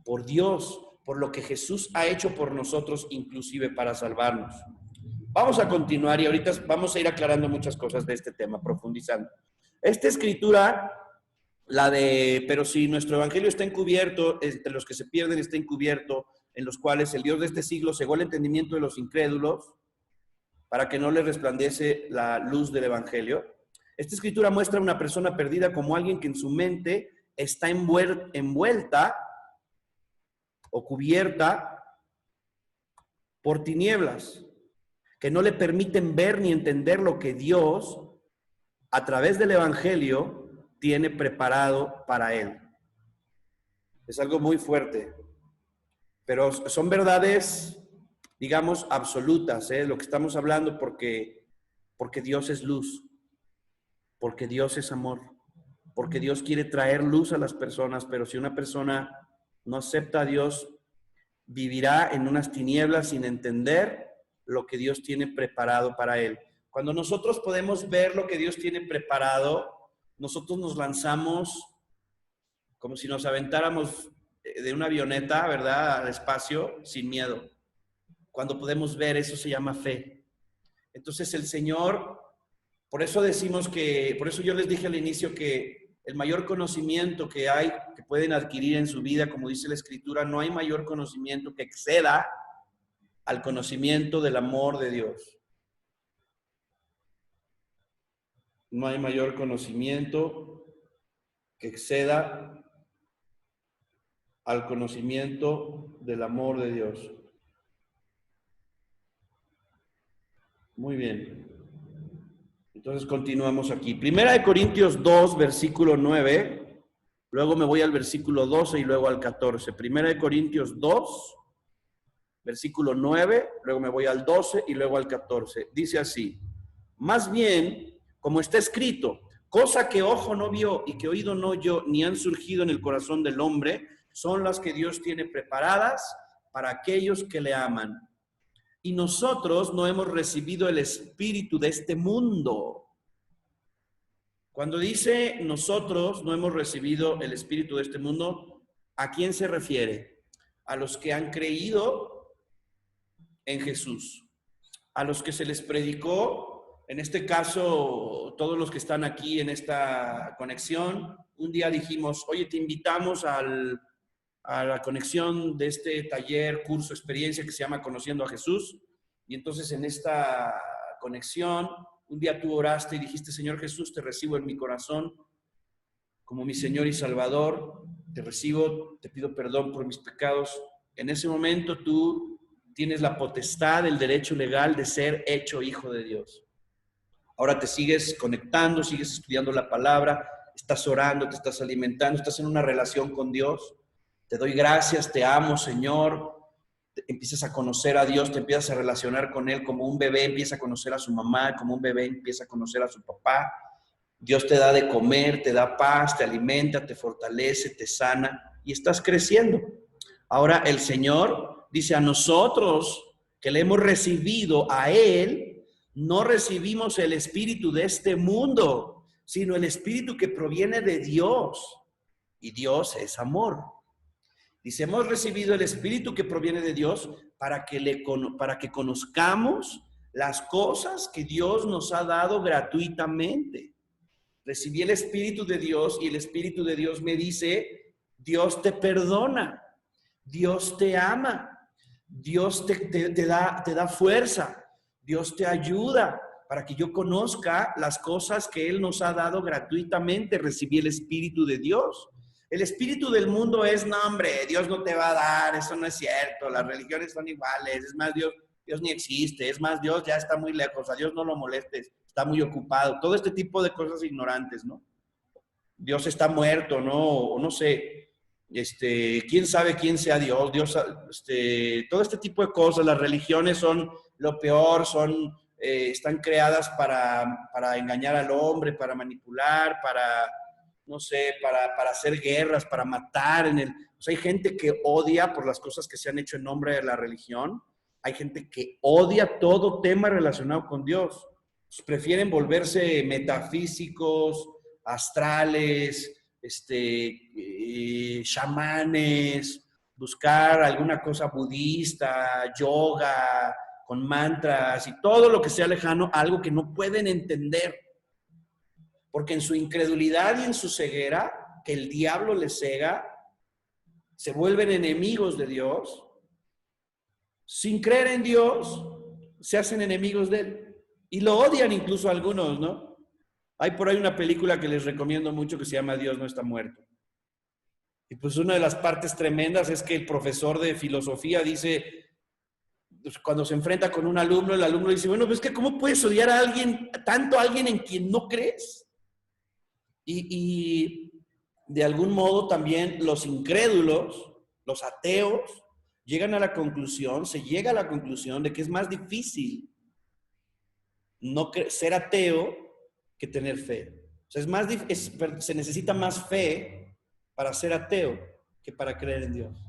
por Dios, por lo que Jesús ha hecho por nosotros, inclusive para salvarnos. Vamos a continuar y ahorita vamos a ir aclarando muchas cosas de este tema, profundizando. Esta escritura, pero si nuestro evangelio está encubierto, entre los que se pierden está encubierto, en los cuales el Dios de este siglo cegó el entendimiento de los incrédulos para que no les resplandece la luz del evangelio. Esta escritura muestra a una persona perdida como alguien que en su mente está envuelta o cubierta por tinieblas, que no le permiten ver ni entender lo que Dios, a través del evangelio, tiene preparado para él. Es algo muy fuerte, pero son verdades, digamos, absolutas, lo que estamos hablando, porque Dios es luz, porque Dios es amor, porque Dios quiere traer luz a las personas, pero si una persona no acepta a Dios, vivirá en unas tinieblas sin entender lo que Dios tiene preparado para él. Cuando nosotros podemos ver lo que Dios tiene preparado, nosotros nos lanzamos como si nos aventáramos de una avioneta, ¿verdad?, al espacio, sin miedo. Cuando podemos ver, eso se llama fe. Entonces el Señor, por eso decimos que, por eso yo les dije al inicio que el mayor conocimiento que hay, que pueden adquirir en su vida, como dice la Escritura, no hay mayor conocimiento que exceda al conocimiento del amor de Dios. No hay mayor conocimiento que exceda al conocimiento del amor de Dios. Muy bien. Entonces continuamos aquí. Primera de Corintios 2, versículo 9. Luego me voy al versículo 12 y luego al 14. Primera de Corintios 2, versículo 9. Luego me voy al 12 y luego al 14. Dice así: más bien, como está escrito, cosa que ojo no vio y que oído no oyó, ni han surgido en el corazón del hombre, son las que Dios tiene preparadas para aquellos que le aman. Y nosotros no hemos recibido el espíritu de este mundo. Cuando dice nosotros no hemos recibido el espíritu de este mundo, ¿a quién se refiere? A los que han creído en Jesús, a los que se les predicó, en este caso, todos los que están aquí en esta conexión. Un día dijimos, oye, te invitamos a la conexión de este taller, curso, experiencia que se llama Conociendo a Jesús. Y entonces en esta conexión, un día tú oraste y dijiste, Señor Jesús, te recibo en mi corazón como mi Señor y Salvador. Te recibo, te pido perdón por mis pecados. En ese momento tú tienes la potestad, el derecho legal de ser hecho hijo de Dios. Ahora te sigues conectando, sigues estudiando la palabra, estás orando, te estás alimentando, estás en una relación con Dios. Te doy gracias, te amo, Señor. Empiezas a conocer a Dios, te empiezas a relacionar con Él como un bebé empieza a conocer a su mamá, como un bebé empieza a conocer a su papá. Dios te da de comer, te da paz, te alimenta, te fortalece, te sana y estás creciendo. Ahora el Señor dice a nosotros que le hemos recibido a Él, no recibimos el espíritu de este mundo, sino el espíritu que proviene de Dios. Y Dios es amor. Dice, hemos recibido el espíritu que proviene de Dios para que conozcamos las cosas que Dios nos ha dado gratuitamente. Recibí el espíritu de Dios y el espíritu de Dios me dice, Dios te perdona, Dios te ama, Dios te da fuerza, Dios te ayuda para que yo conozca las cosas que Él nos ha dado gratuitamente. Recibí el espíritu de Dios. El espíritu del mundo es, no hombre, Dios no te va a dar, eso no es cierto, las religiones son iguales, es más, Dios ni existe, es más, Dios ya está muy lejos, a Dios no lo molestes, está muy ocupado, todo este tipo de cosas ignorantes, ¿no? Dios está muerto, ¿no? O no sé, quién sabe quién sea Dios, todo este tipo de cosas, las religiones son lo peor, están creadas para engañar al hombre, para manipular, no sé, para hacer guerras, para matar. O sea, hay gente que odia por las cosas que se han hecho en nombre de la religión. Hay gente que odia todo tema relacionado con Dios. Pues prefieren volverse metafísicos, astrales, chamanes, buscar alguna cosa budista, yoga, con mantras y todo lo que sea lejano, algo que no pueden entender. Porque en su incredulidad y en su ceguera, que el diablo les cega, se vuelven enemigos de Dios. Sin creer en Dios, se hacen enemigos de Él. Y lo odian incluso algunos, ¿no? Hay por ahí una película que les recomiendo mucho que se llama Dios no está muerto. Y pues una de las partes tremendas es que el profesor de filosofía dice, cuando se enfrenta con un alumno, el alumno dice, bueno, pues que ¿cómo puedes odiar a alguien, tanto a alguien en quien no crees? Y de algún modo también los incrédulos, los ateos, se llega a la conclusión de que es más difícil ser ateo que tener fe. O sea, se necesita más fe para ser ateo que para creer en Dios.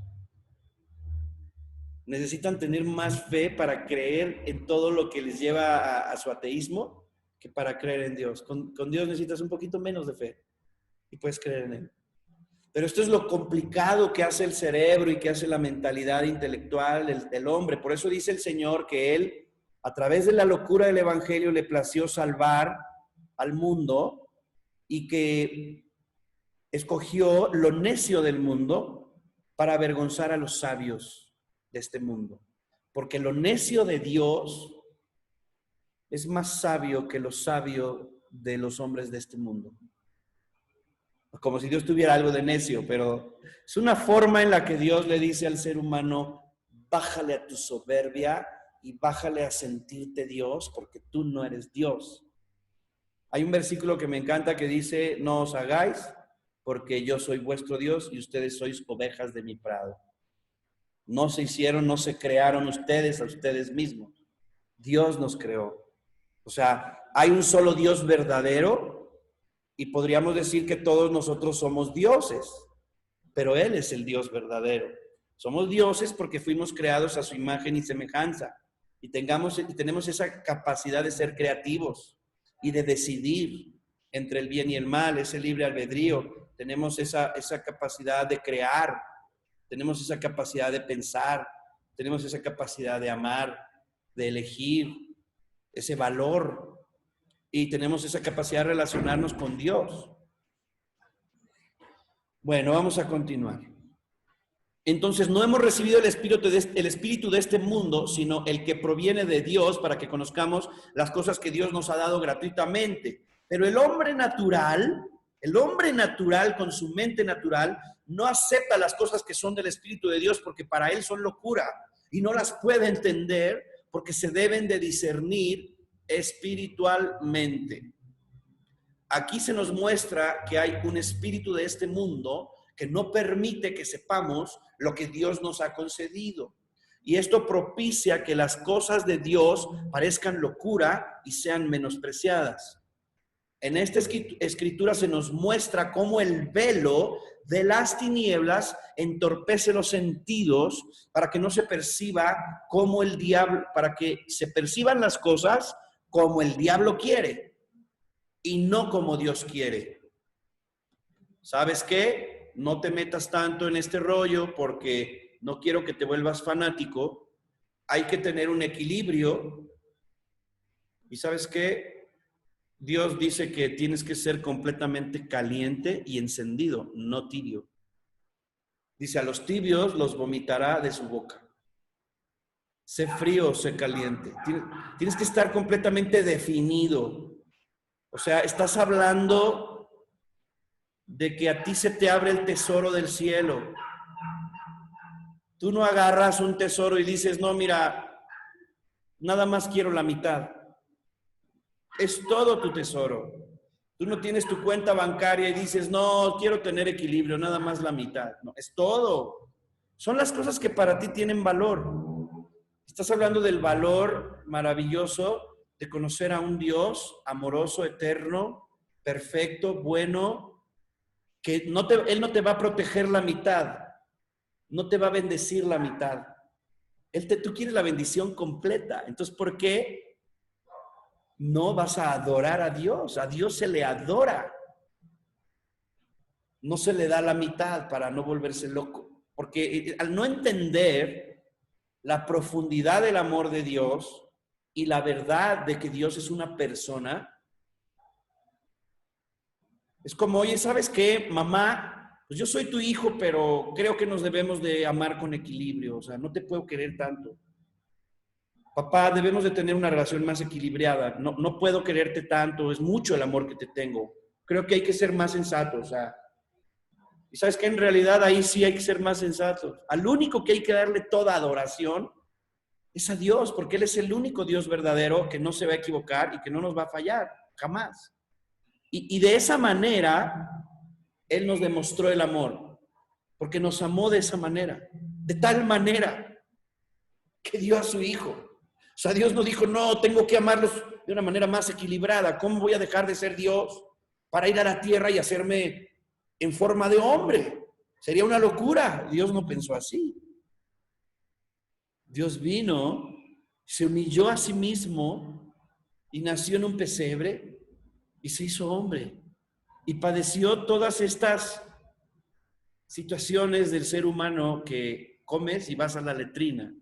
Necesitan tener más fe para creer en todo lo que les lleva a su ateísmo que para creer en Dios. Con Dios necesitas un poquito menos de fe y puedes creer en Él. Pero esto es lo complicado que hace el cerebro y que hace la mentalidad intelectual del hombre. Por eso dice el Señor que Él, a través de la locura del Evangelio, le plació salvar al mundo y que escogió lo necio del mundo para avergonzar a los sabios de este mundo. Porque lo necio de Dios es más sabio que lo sabio de los hombres de este mundo. Como si Dios tuviera algo de necio, pero es una forma en la que Dios le dice al ser humano, bájale a tu soberbia y bájale a sentirte Dios, porque tú no eres Dios. Hay un versículo que me encanta que dice, no os hagáis, porque yo soy vuestro Dios y ustedes sois ovejas de mi prado. No se hicieron, no se crearon ustedes a ustedes mismos. Dios nos creó. O sea, hay un solo Dios verdadero y podríamos decir que todos nosotros somos dioses, pero Él es el Dios verdadero. Somos dioses porque fuimos creados a su imagen y semejanza y tenemos esa capacidad de ser creativos y de decidir entre el bien y el mal, ese libre albedrío. Tenemos esa capacidad de crear, tenemos esa capacidad de pensar, tenemos esa capacidad de amar, de elegir, ese valor. Y tenemos esa capacidad de relacionarnos con Dios. Bueno, vamos a continuar. Entonces, no hemos recibido el espíritu de este mundo, sino el que proviene de Dios para que conozcamos las cosas que Dios nos ha dado gratuitamente. Pero el hombre natural con su mente natural, no acepta las cosas que son del Espíritu de Dios porque para él son locura y no las puede entender porque se deben de discernir espiritualmente. Aquí se nos muestra que hay un espíritu de este mundo que no permite que sepamos lo que Dios nos ha concedido. Y esto propicia que las cosas de Dios parezcan locura y sean menospreciadas. En esta escritura se nos muestra cómo el velo de las tinieblas entorpece los sentidos para que no se perciba como el diablo, para que se perciban las cosas como el diablo quiere y no como Dios quiere. ¿Sabes qué? No te metas tanto en este rollo porque no quiero que te vuelvas fanático. Hay que tener un equilibrio. ¿Y sabes qué? Dios dice que tienes que ser completamente caliente y encendido, no tibio. Dice, a los tibios los vomitará de su boca. Sé frío, sé caliente. Tienes que estar completamente definido. O sea, estás hablando de que a ti se te abre el tesoro del cielo. Tú no agarras un tesoro y dices, no, mira, nada más quiero la mitad. Es todo tu tesoro. Tú no tienes tu cuenta bancaria y dices, no, quiero tener equilibrio, nada más la mitad. No, es todo. Son las cosas que para ti tienen valor. Estás hablando del valor maravilloso de conocer a un Dios amoroso, eterno, perfecto, bueno, que Él no te va a proteger la mitad, no te va a bendecir la mitad. Tú quieres la bendición completa. Entonces, ¿por qué no vas a adorar a Dios? A Dios se le adora. No se le da la mitad para no volverse loco. Porque al no entender la profundidad del amor de Dios y la verdad de que Dios es una persona, es como, oye, ¿sabes qué, mamá? Pues yo soy tu hijo, pero creo que nos debemos de amar con equilibrio. O sea, no te puedo querer tanto. Papá, debemos de tener una relación más equilibrada. No puedo quererte tanto, es mucho el amor que te tengo. Creo que hay que ser más sensatos. O sea, y sabes que en realidad ahí sí hay que ser más sensatos. Al único que hay que darle toda adoración es a Dios, porque Él es el único Dios verdadero que no se va a equivocar y que no nos va a fallar, jamás. Y de esa manera, Él nos demostró el amor, porque nos amó de esa manera, de tal manera que dio a su Hijo. O sea, Dios no dijo, no, tengo que amarlos de una manera más equilibrada. ¿Cómo voy a dejar de ser Dios para ir a la tierra y hacerme en forma de hombre? Sería una locura. Dios no pensó así. Dios vino, se humilló a sí mismo y nació en un pesebre y se hizo hombre. Y padeció todas estas situaciones del ser humano que comes y vas a la letrina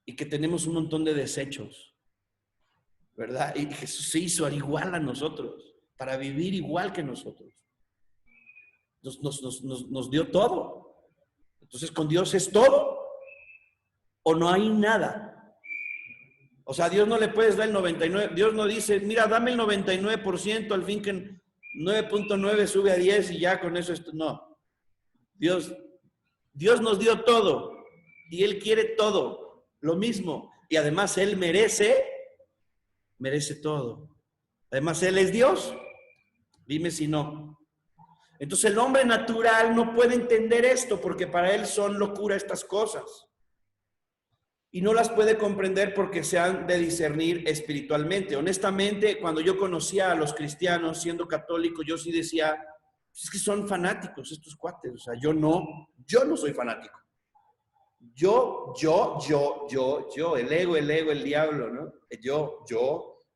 y que tenemos un montón de desechos, ¿verdad? Y Jesús se hizo igual a nosotros, para vivir igual que nosotros. Nos dio todo. Entonces, ¿con Dios es todo o no hay nada? O sea, a Dios no le puedes dar el 99%. Dios no dice, mira, dame el 99%, al fin que 9.9 sube a 10 y ya con eso esto. No. Dios nos dio todo y Él quiere todo, lo mismo. Y además Él merece todo. Además Él es Dios. Dime si no. Entonces el hombre natural no puede entender esto porque para él son locura estas cosas. Y no las puede comprender porque se han de discernir espiritualmente. Honestamente, cuando yo conocía a los cristianos siendo católico, yo sí decía, es que son fanáticos estos cuates. O sea, yo no soy fanático. Yo, el ego, el diablo, ¿no?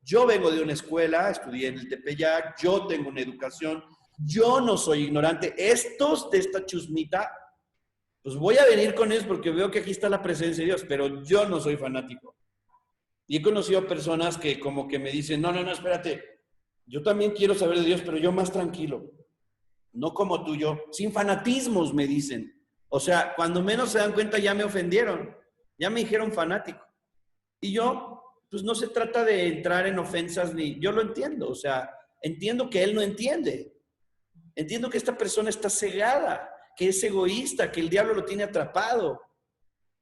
Yo vengo de una escuela, estudié en el Tepeyac, yo tengo una educación, yo no soy ignorante. Estos de esta chusmita, pues voy a venir con ellos porque veo que aquí está la presencia de Dios, pero yo no soy fanático. Y he conocido personas que como que me dicen, no, espérate, yo también quiero saber de Dios, pero yo más tranquilo. No como tú, yo, sin fanatismos, me dicen. O sea, cuando menos se dan cuenta ya me ofendieron, ya me dijeron fanático. Y yo, pues no se trata de entrar en ofensas ni, yo lo entiendo, o sea, entiendo que él no entiende. Entiendo que esta persona está cegada, que es egoísta, que el diablo lo tiene atrapado.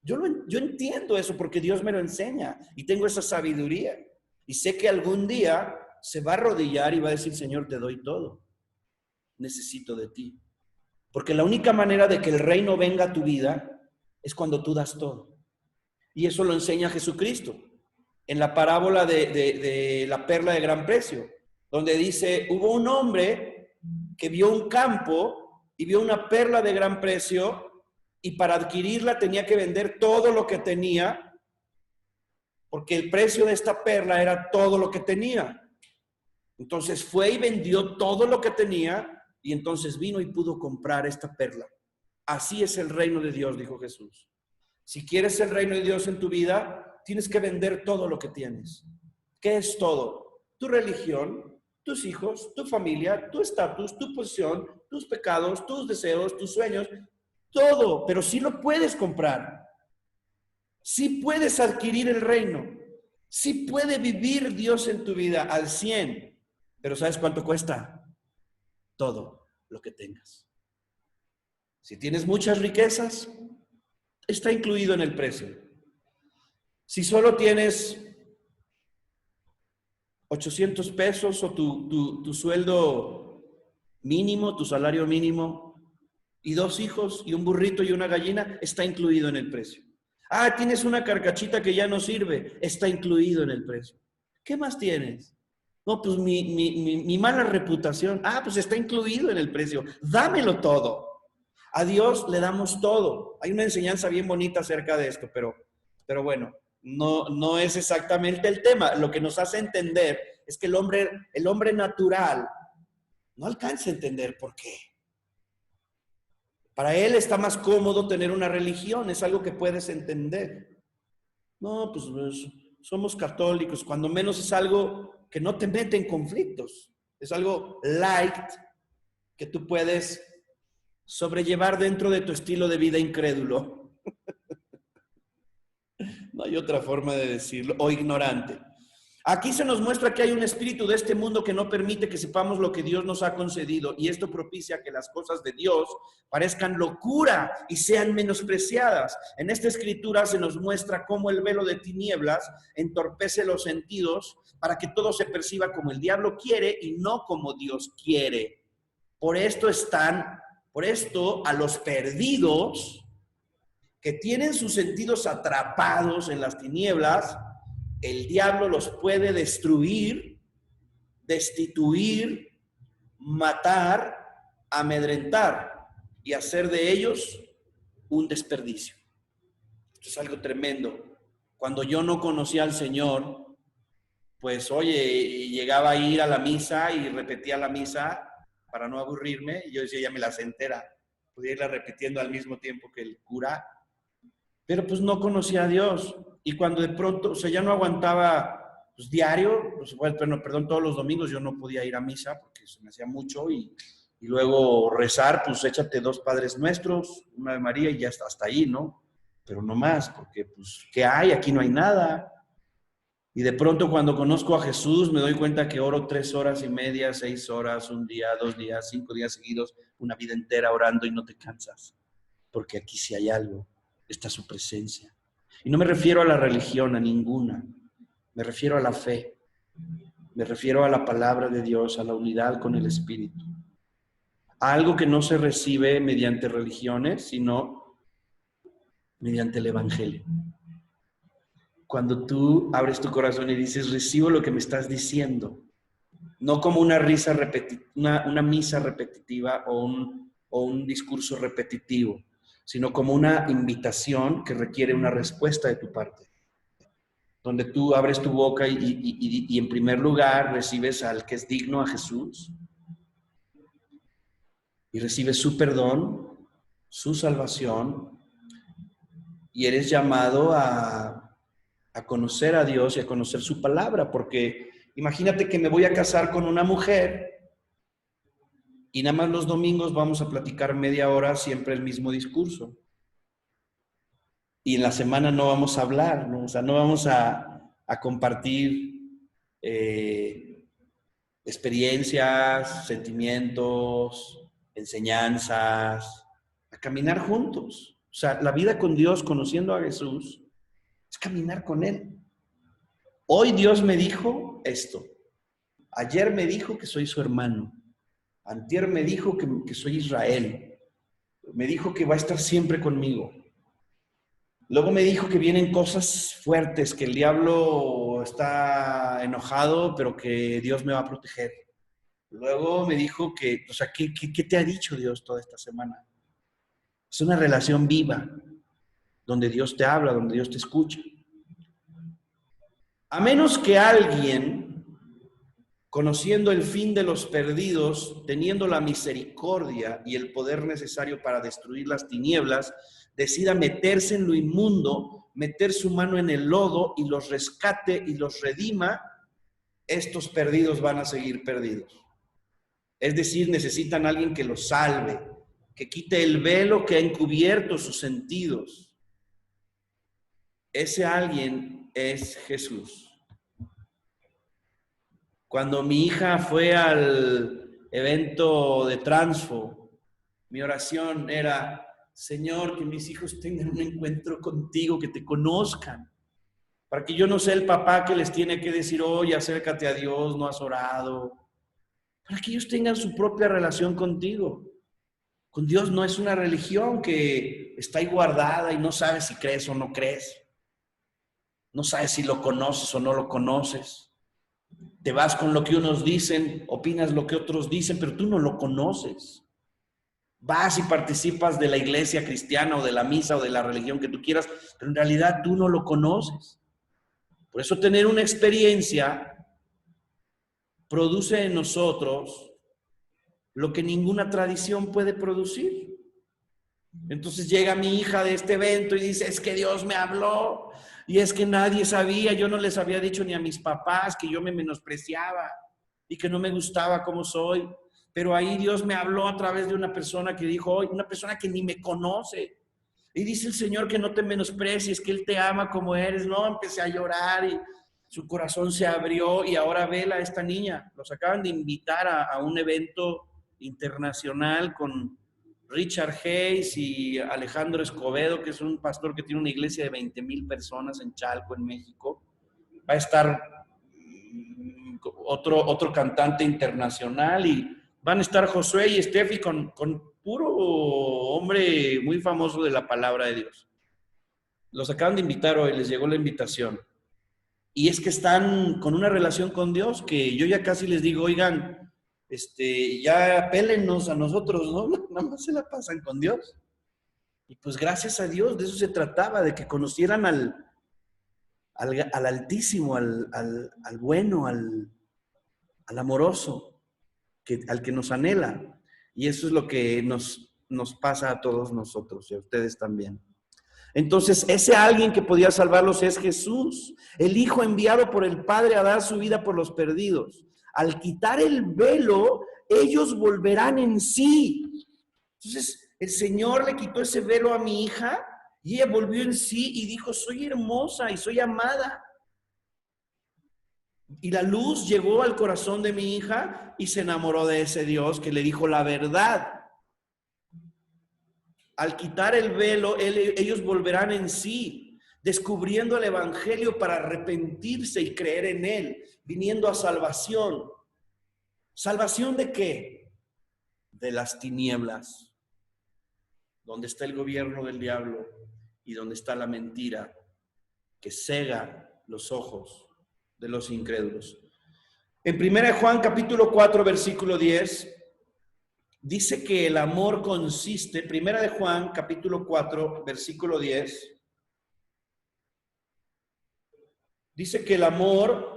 Yo entiendo eso porque Dios me lo enseña y tengo esa sabiduría. Y sé que algún día se va a arrodillar y va a decir, Señor, te doy todo. Necesito de ti. Porque la única manera de que el reino venga a tu vida es cuando tú das todo. Y eso lo enseña Jesucristo. En la parábola de la perla de gran precio, donde dice, hubo un hombre que vio un campo y vio una perla de gran precio y para adquirirla tenía que vender todo lo que tenía porque el precio de esta perla era todo lo que tenía. Entonces fue y vendió todo lo que tenía y entonces vino y pudo comprar esta perla. Así es el reino de Dios, dijo Jesús. Si quieres el reino de Dios en tu vida, tienes que vender todo lo que tienes. ¿Qué es todo? Tu religión, tus hijos, tu familia, tu estatus, tu posición, tus pecados, tus deseos, tus sueños, todo, pero sí lo puedes comprar. Sí puedes adquirir el reino. Sí puede vivir Dios en tu vida al 100. Pero ¿sabes cuánto cuesta? Todo lo que tengas. Si tienes muchas riquezas, está incluido en el precio. Si solo tienes 800 pesos o tu sueldo mínimo, tu salario mínimo, y 2 hijos y un burrito y una gallina, está incluido en el precio. Ah, tienes una carcachita que ya no sirve, está incluido en el precio. ¿Qué más tienes? No, pues mi mala reputación. Ah, pues está incluido en el precio. Dámelo todo. A Dios le damos todo. Hay una enseñanza bien bonita acerca de esto, pero bueno, no es exactamente el tema. Lo que nos hace entender es que el hombre natural no alcanza a entender por qué. Para él está más cómodo tener una religión, es algo que puedes entender. No, pues somos católicos, cuando menos es algo que no te mete en conflictos. Es algo light que tú puedes sobrellevar dentro de tu estilo de vida incrédulo. No hay otra forma de decirlo, o ignorante. Aquí se nos muestra que hay un espíritu de este mundo que no permite que sepamos lo que Dios nos ha concedido y esto propicia que las cosas de Dios parezcan locura y sean menospreciadas. En esta escritura se nos muestra cómo el velo de tinieblas entorpece los sentidos para que todo se perciba como el diablo quiere y no como Dios quiere. Por esto a los perdidos que tienen sus sentidos atrapados en las tinieblas, el diablo los puede destruir, destituir, matar, amedrentar y hacer de ellos un desperdicio. Esto es algo tremendo. Cuando yo no conocía al Señor, pues oye, llegaba a ir a la misa y repetía la misa para no aburrirme, y yo decía, ya me la sé entera, podía irla repitiendo al mismo tiempo que el cura, pero pues no conocía a Dios. Y cuando de pronto, o sea, ya no aguantaba pues, diario, pues, bueno, perdón, todos los domingos yo no podía ir a misa porque se me hacía mucho y luego rezar, pues échate 2 Padres Nuestros, una Ave María y ya hasta ahí, ¿no? Pero no más, porque pues, ¿qué hay? Aquí no hay nada. Y de pronto cuando conozco a Jesús me doy cuenta que oro 3 horas y media, 6 horas, un día, 2 días, 5 días seguidos, una vida entera orando y no te cansas. Porque aquí sí hay algo, está su presencia. Y no me refiero a la religión, a ninguna. Me refiero a la fe. Me refiero a la palabra de Dios, a la unidad con el Espíritu. A algo que no se recibe mediante religiones, sino mediante el Evangelio. Cuando tú abres tu corazón y dices, recibo lo que me estás diciendo, no como una misa repetitiva o un discurso repetitivo, sino como una invitación que requiere una respuesta de tu parte, donde tú abres tu boca y en primer lugar recibes al que es digno, a Jesús, y recibes su perdón, su salvación, y eres llamado a conocer a Dios y a conocer su palabra, porque imagínate que me voy a casar con una mujer y nada más los domingos vamos a platicar media hora siempre el mismo discurso. Y en la semana no vamos a hablar, ¿no? O sea, no vamos a compartir experiencias, sentimientos, enseñanzas, a caminar juntos. O sea, la vida con Dios, conociendo a Jesús, es caminar con Él. Hoy Dios me dijo esto. Ayer me dijo que soy su hermano. Antier me dijo que soy Israel. Me dijo que va a estar siempre conmigo. Luego me dijo que vienen cosas fuertes, que el diablo está enojado, pero que Dios me va a proteger. Luego me dijo que, o sea, ¿qué te ha dicho Dios toda esta semana? Es una relación viva, donde Dios te habla, donde Dios te escucha. A menos que alguien, conociendo el fin de los perdidos, teniendo la misericordia y el poder necesario para destruir las tinieblas, decida meterse en lo inmundo, meter su mano en el lodo y los rescate y los redima, estos perdidos van a seguir perdidos. Es decir, necesitan a alguien que los salve, que quite el velo que ha encubierto sus sentidos. Ese alguien es Jesús. Cuando mi hija fue al evento de Transfo, mi oración era, Señor, que mis hijos tengan un encuentro contigo, que te conozcan, para que yo no sea el papá que les tiene que decir, oye, acércate a Dios, no has orado, para que ellos tengan su propia relación contigo. Con Dios no es una religión que está ahí guardada y no sabes si crees o no crees. No sabes si lo conoces o no lo conoces. Te vas con lo que unos dicen, opinas lo que otros dicen, pero tú no lo conoces. Vas y participas de la iglesia cristiana o de la misa o de la religión que tú quieras, pero en realidad tú no lo conoces. Por eso tener una experiencia produce en nosotros lo que ninguna tradición puede producir. Entonces llega mi hija de este evento y dice, es que Dios me habló y es que nadie sabía, yo no les había dicho ni a mis papás que yo me menospreciaba y que no me gustaba como soy, pero ahí Dios me habló a través de una persona que dijo, una persona que ni me conoce, y dice el Señor que no te menosprecies, que Él te ama como eres. No, empecé a llorar y su corazón se abrió y ahora vela a esta niña. Los acaban de invitar a un evento internacional con Richard Hayes y Alejandro Escobedo, que es un pastor que tiene una iglesia de 20,000 personas en Chalco, en México. Va a estar otro cantante internacional y van a estar Josué y Steffi con puro hombre muy famoso de la palabra de Dios. Los acaban de invitar hoy, les llegó la invitación. Y es que están con una relación con Dios que yo ya casi les digo, oigan, ya pélennos a nosotros, ¿no? Nada más se la pasan con Dios. Y pues gracias a Dios, de eso se trataba, de que conocieran al Altísimo, al bueno, al amoroso. al que nos anhela. Y eso es lo que nos pasa a todos nosotros y a ustedes también. Entonces, ese alguien que podía salvarlos es Jesús, el Hijo enviado por el Padre a dar su vida por los perdidos. Al quitar el velo, ellos volverán en sí. Entonces, el Señor le quitó ese velo a mi hija y ella volvió en sí y dijo, soy hermosa y soy amada. Y la luz llegó al corazón de mi hija y se enamoró de ese Dios que le dijo la verdad. Al quitar el velo, ellos volverán en sí, descubriendo el Evangelio para arrepentirse y creer en él, viniendo a salvación. ¿Salvación de qué? De las tinieblas, donde está el gobierno del diablo y donde está la mentira que cega los ojos de los incrédulos. En 1 Juan capítulo 4, versículo 10, dice que el amor consiste, 1 Juan capítulo 4, versículo 10, dice que el amor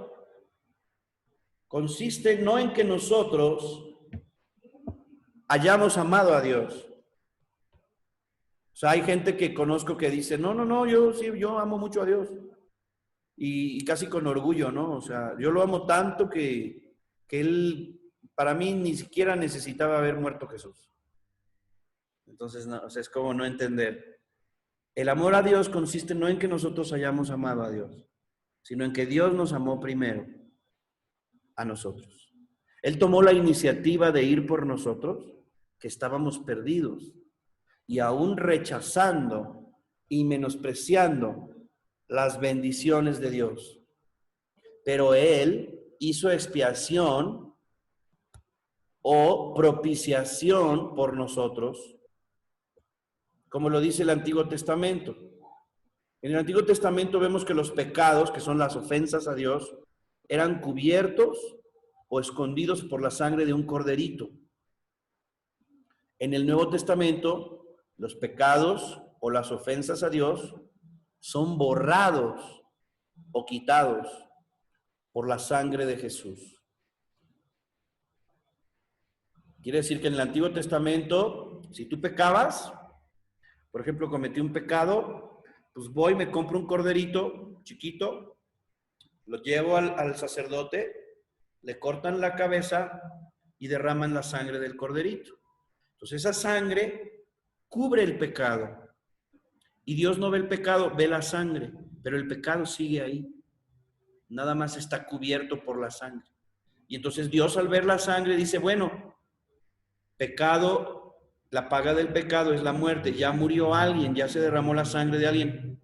consiste no en que nosotros hayamos amado a Dios. O sea, hay gente que conozco que dice, no, yo amo mucho a Dios. Y casi con orgullo, ¿no? O sea, yo lo amo tanto que él, para mí, ni siquiera necesitaba haber muerto Jesús. Entonces, no, o sea, es como no entender. El amor a Dios consiste no en que nosotros hayamos amado a Dios, sino en que Dios nos amó primero a nosotros. Él tomó la iniciativa de ir por nosotros, que estábamos perdidos, y aún rechazando y menospreciando las bendiciones de Dios. Pero Él hizo expiación o propiciación por nosotros, como lo dice el Antiguo Testamento. En el Antiguo Testamento vemos que los pecados, que son las ofensas a Dios, eran cubiertos o escondidos por la sangre de un corderito. En el Nuevo Testamento, los pecados o las ofensas a Dios son borrados o quitados por la sangre de Jesús. Quiere decir que en el Antiguo Testamento, si tú pecabas, por ejemplo, cometí un pecado, pues voy, me compro un corderito chiquito, lo llevo al sacerdote, le cortan la cabeza y derraman la sangre del corderito. Entonces esa sangre cubre el pecado. Y Dios no ve el pecado, ve la sangre, pero el pecado sigue ahí. Nada más está cubierto por la sangre. Y entonces Dios al ver la sangre dice, bueno, pecado, la paga del pecado es la muerte. Ya murió alguien, ya se derramó la sangre de alguien.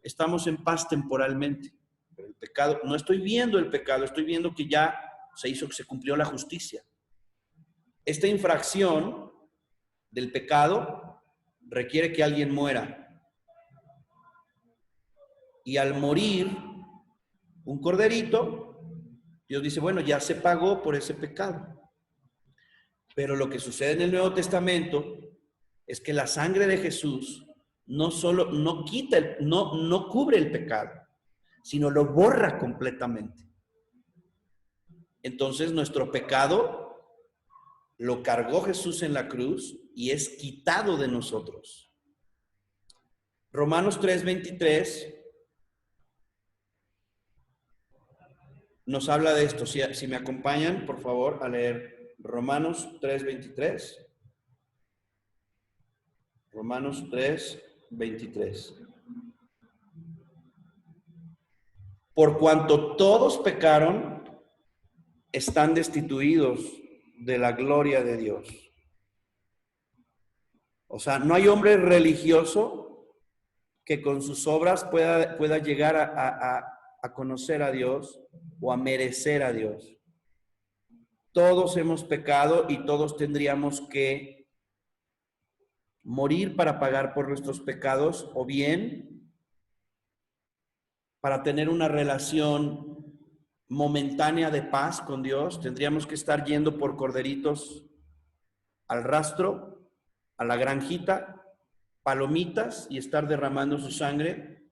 Estamos en paz temporalmente. Pero el pecado, no estoy viendo el pecado, estoy viendo que ya se cumplió la justicia. Esta infracción del pecado requiere que alguien muera. Y al morir un corderito, Dios dice, bueno, ya se pagó por ese pecado. Pero lo que sucede en el Nuevo Testamento es que la sangre de Jesús no cubre el pecado, sino lo borra completamente. Entonces nuestro pecado lo cargó Jesús en la cruz y es quitado de nosotros. Romanos 3:23 nos habla de esto. Si me acompañan, por favor, a leer Romanos 3:23. Romanos 3:23. Por cuanto todos pecaron, están destituidos de la gloria de Dios. O sea, no hay hombre religioso que con sus obras pueda llegar a conocer a Dios o a merecer a Dios. Todos hemos pecado y todos tendríamos que morir para pagar por nuestros pecados, o bien para tener una relación momentánea de paz con Dios, tendríamos que estar yendo por corderitos al rastro, a la granjita, palomitas, y estar derramando su sangre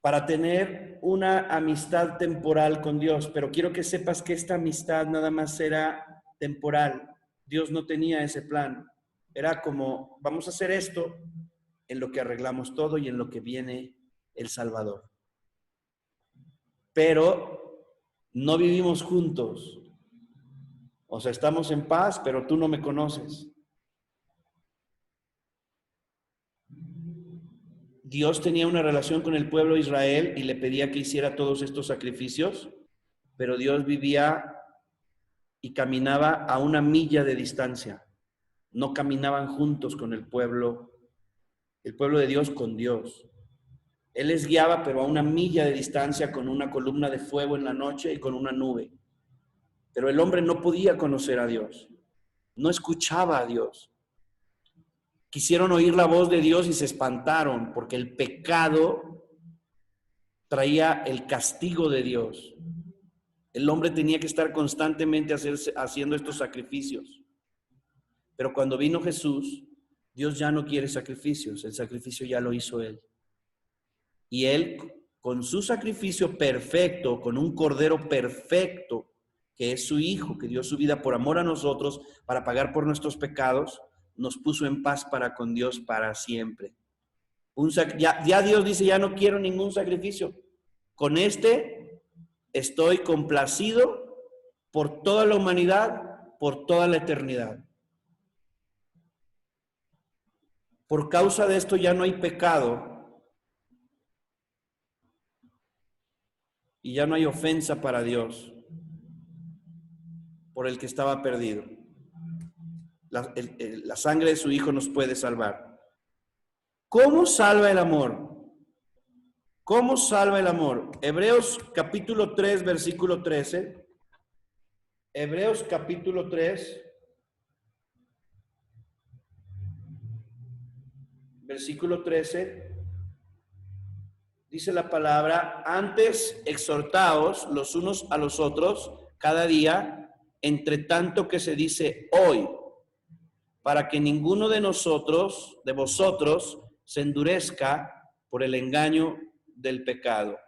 para tener una amistad temporal con Dios. Pero quiero que sepas que esta amistad nada más será temporal. Dios no tenía ese plan. Era como, vamos a hacer esto en lo que arreglamos todo y en lo que viene el Salvador. Pero no vivimos juntos. O sea, estamos en paz, pero tú no me conoces. Dios tenía una relación con el pueblo de Israel y le pedía que hiciera todos estos sacrificios, pero Dios vivía y caminaba a 1 milla de distancia. No caminaban juntos con el pueblo de Dios con Dios. Él les guiaba, pero a 1 milla de distancia, con una columna de fuego en la noche y con una nube. Pero el hombre no podía conocer a Dios, no escuchaba a Dios. Quisieron oír la voz de Dios y se espantaron, porque el pecado traía el castigo de Dios. El hombre tenía que estar constantemente haciendo estos sacrificios. Pero cuando vino Jesús, Dios ya no quiere sacrificios, el sacrificio ya lo hizo Él. Y Él, con su sacrificio perfecto, con un cordero perfecto, que es su Hijo, que dio su vida por amor a nosotros, para pagar por nuestros pecados, nos puso en paz para con Dios para siempre. Ya Dios dice, ya no quiero ningún sacrificio. Con este estoy complacido por toda la humanidad, por toda la eternidad. Por causa de esto ya no hay pecado y ya no hay ofensa para Dios por el que estaba perdido. La sangre de su Hijo nos puede salvar. ¿Cómo salva el amor? ¿Cómo salva el amor? Hebreos capítulo 3, versículo 13. Hebreos capítulo 3, versículo 13. Dice la palabra: antes exhortaos los unos a los otros cada día, entre tanto que se dice hoy, para que ninguno de vosotros, se endurezca por el engaño del pecado.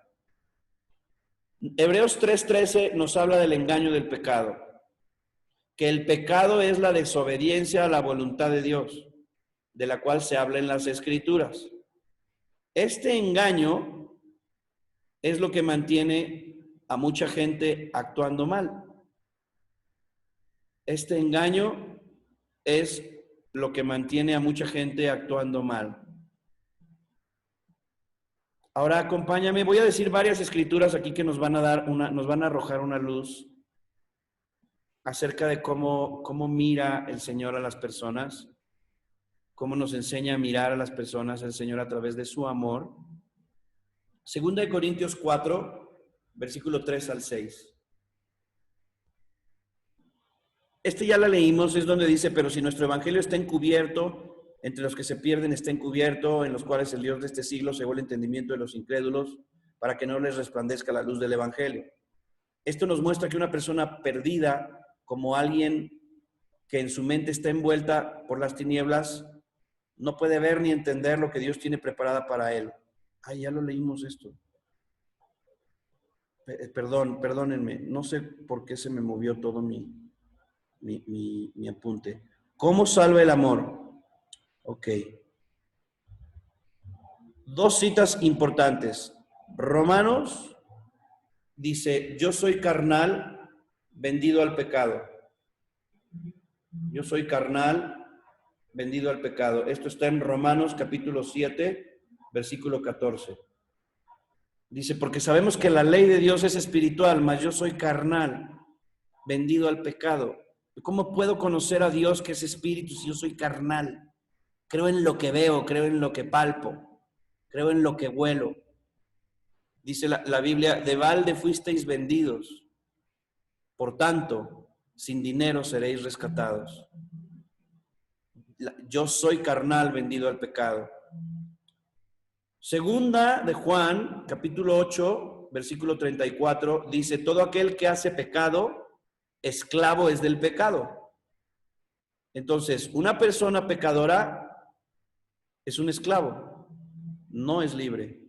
Hebreos 3:13 nos habla del engaño del pecado, que el pecado es la desobediencia a la voluntad de Dios, de la cual se habla en las Escrituras. Este engaño es lo que mantiene a mucha gente actuando mal. Este engaño es lo que mantiene a mucha gente actuando mal. Ahora acompáñame, voy a decir varias escrituras aquí que nos van a arrojar una luz acerca de cómo mira el Señor a las personas, cómo nos enseña a mirar a las personas el Señor a través de su amor. 2 Corintios 4, versículo 3 al 6. Ya la leímos, es donde dice: pero si nuestro evangelio está encubierto, entre los que se pierden está encubierto, en los cuales el Dios de este siglo cegó el entendimiento de los incrédulos, para que no les resplandezca la luz del evangelio. Esto nos muestra que una persona perdida, como alguien que en su mente está envuelta por las tinieblas, no puede ver ni entender lo que Dios tiene preparada para él. Ay, ya lo leímos esto. Perdónenme, no sé por qué se me movió todo mi apunte. ¿Cómo salva el amor? Ok. 2 citas importantes. Romanos dice: yo soy carnal, vendido al pecado. Yo soy carnal, vendido al pecado. Esto está en Romanos capítulo 7, versículo 14. Dice: porque sabemos que la ley de Dios es espiritual, mas yo soy carnal, vendido al pecado. ¿Cómo puedo conocer a Dios, que es espíritu, si yo soy carnal? Creo en lo que veo, creo en lo que palpo, creo en lo que huelo. Dice la Biblia: de balde fuisteis vendidos, por tanto, sin dinero seréis rescatados. Yo soy carnal, vendido al pecado. Segunda de Juan, capítulo 8, versículo 34, dice: todo aquel que hace pecado, esclavo es del pecado. Entonces, una persona pecadora es un esclavo, no es libre.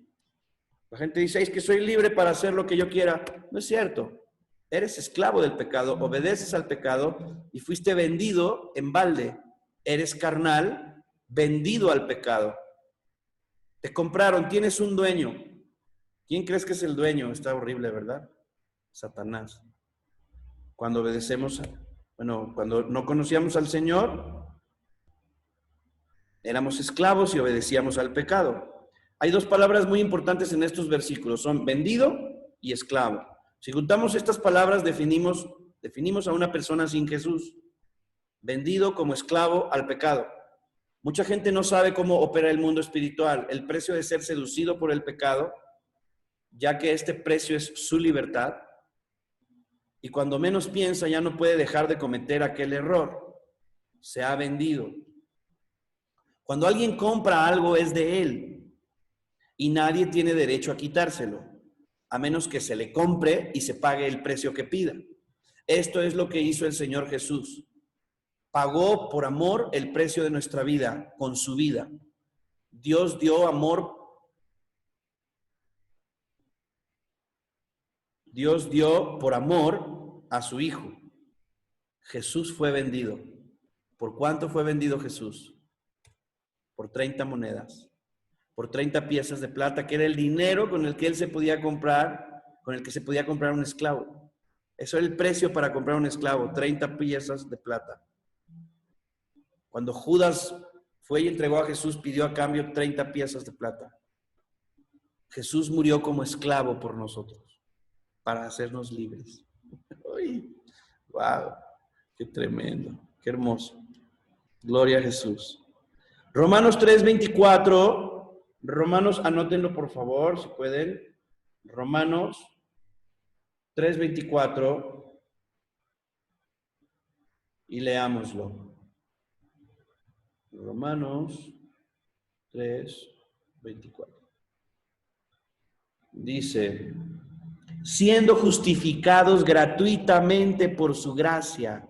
La gente dice: es que soy libre para hacer lo que yo quiera. No es cierto. Eres esclavo del pecado, obedeces al pecado y fuiste vendido en balde. Eres carnal, vendido al pecado. Te compraron, tienes un dueño. ¿Quién crees que es el dueño? Está horrible, ¿verdad? Satanás. Cuando obedecemos, cuando no conocíamos al Señor, éramos esclavos y obedecíamos al pecado. Hay dos palabras muy importantes en estos versículos, son vendido y esclavo. Si juntamos estas palabras, definimos a una persona sin Jesús, vendido como esclavo al pecado. Mucha gente no sabe cómo opera el mundo espiritual, el precio de ser seducido por el pecado, ya que este precio es su libertad, y cuando menos piensa ya no puede dejar de cometer aquel error. Se ha vendido. Cuando alguien compra algo es de él, y nadie tiene derecho a quitárselo, a menos que se le compre y se pague el precio que pida. Esto es lo que hizo el Señor Jesús. Pagó por amor el precio de nuestra vida con su vida. Dios dio amor. Dios dio por amor a su Hijo. Jesús fue vendido. ¿Por cuánto fue vendido Jesús? Por 30 monedas. Por 30 piezas de plata, que era el dinero con el que él se podía comprar, con el que se podía comprar un esclavo. Eso era el precio para comprar un esclavo, 30 piezas de plata. Cuando Judas fue y entregó a Jesús, pidió a cambio 30 piezas de plata. Jesús murió como esclavo por nosotros, para hacernos libres. ¡Uy! ¡Wow! ¡Qué tremendo! ¡Qué hermoso! Gloria a Jesús. Romanos 3:24. Romanos, anótenlo por favor, si pueden. Romanos 3:24. Y leámoslo. Romanos 3:24. Dice, siendo justificados gratuitamente por su gracia,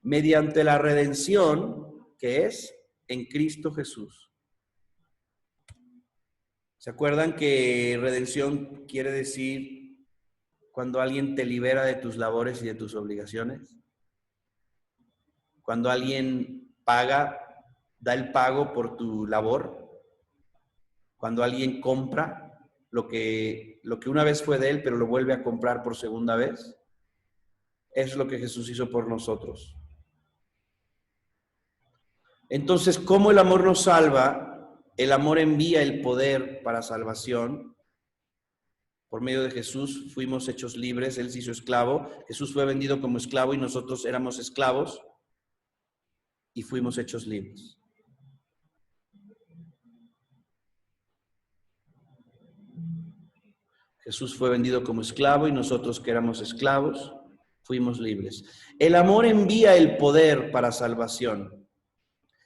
mediante la redención que es en Cristo Jesús. ¿Se acuerdan que redención quiere decir cuando alguien te libera de tus labores y de tus obligaciones? Cuando alguien paga, da el pago por tu labor. Cuando alguien compra lo que una vez fue de él, pero lo vuelve a comprar por segunda vez. Es lo que Jesús hizo por nosotros. Entonces, ¿cómo el amor nos salva? El amor envía el poder para salvación. Por medio de Jesús fuimos hechos libres, Él se hizo esclavo. Jesús fue vendido como esclavo y nosotros éramos esclavos y fuimos hechos libres. Jesús fue vendido como esclavo y nosotros que éramos esclavos fuimos libres. El amor envía el poder para salvación.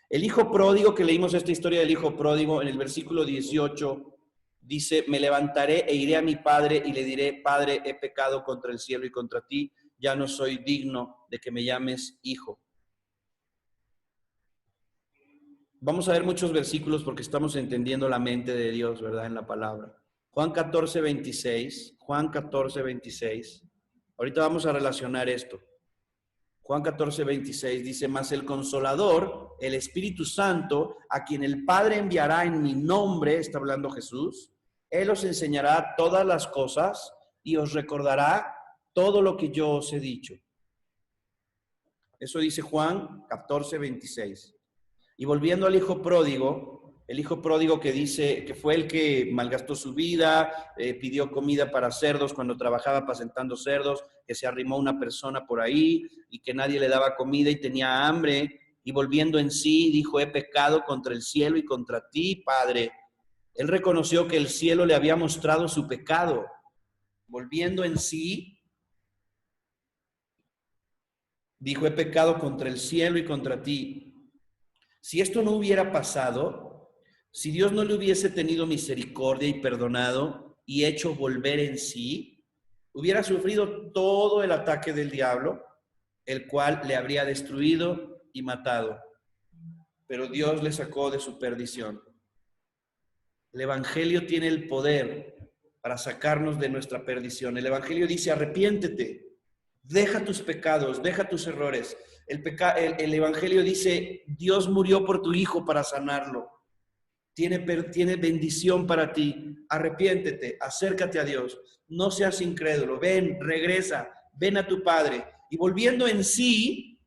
El hijo pródigo, que leímos esta historia del hijo pródigo, en el versículo 18, dice, me levantaré e iré a mi padre y le diré, Padre, he pecado contra el cielo y contra ti, ya no soy digno de que me llames hijo. Vamos a ver muchos versículos porque estamos entendiendo la mente de Dios, ¿verdad? En la palabra. Juan 14:26, Juan 14:26. Ahorita vamos a relacionar esto. Juan 14:26 dice, mas el Consolador, el Espíritu Santo, a quien el Padre enviará en mi nombre, está hablando Jesús, Él os enseñará todas las cosas y os recordará todo lo que yo os he dicho. Eso dice Juan 14:26. Y volviendo al hijo pródigo, el hijo pródigo que dice que fue el que malgastó su vida, pidió comida para cerdos cuando trabajaba apacentando cerdos, que se arrimó una persona por ahí y que nadie le daba comida y tenía hambre, y volviendo en sí dijo, he pecado contra el cielo y contra ti, Padre. Él reconoció que el cielo le había mostrado su pecado. Volviendo en sí, dijo, he pecado contra el cielo y contra ti. Si esto no hubiera pasado, si Dios no le hubiese tenido misericordia y perdonado y hecho volver en sí, hubiera sufrido todo el ataque del diablo, el cual le habría destruido y matado. Pero Dios le sacó de su perdición. El Evangelio tiene el poder para sacarnos de nuestra perdición. El Evangelio dice, arrepiéntete, Deja tus pecados, deja tus errores. El Evangelio dice, Dios murió por tu hijo para sanarlo. Tiene bendición para ti. Arrepiéntete, acércate a Dios. No seas incrédulo. Ven, regresa, ven a tu Padre. Y volviendo en sí,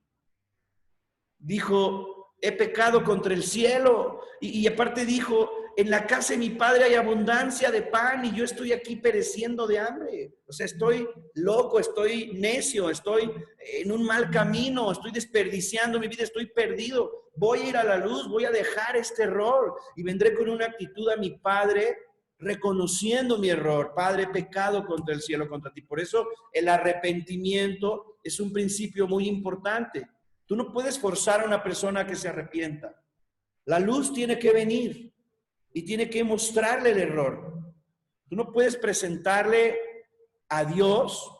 dijo, he pecado contra el cielo. Y aparte dijo, en la casa de mi Padre hay abundancia de pan y yo estoy aquí pereciendo de hambre. O sea, estoy loco, estoy necio, estoy en un mal camino, estoy desperdiciando mi vida, estoy perdido. Voy a ir a la luz, voy a dejar este error y vendré con una actitud a mi Padre reconociendo mi error. Padre, he pecado contra el cielo, contra ti. Por eso el arrepentimiento es un principio muy importante. Tú no puedes forzar a una persona a que se arrepienta. La luz tiene que venir y tiene que mostrarle el error. Tú no puedes presentarle a Dios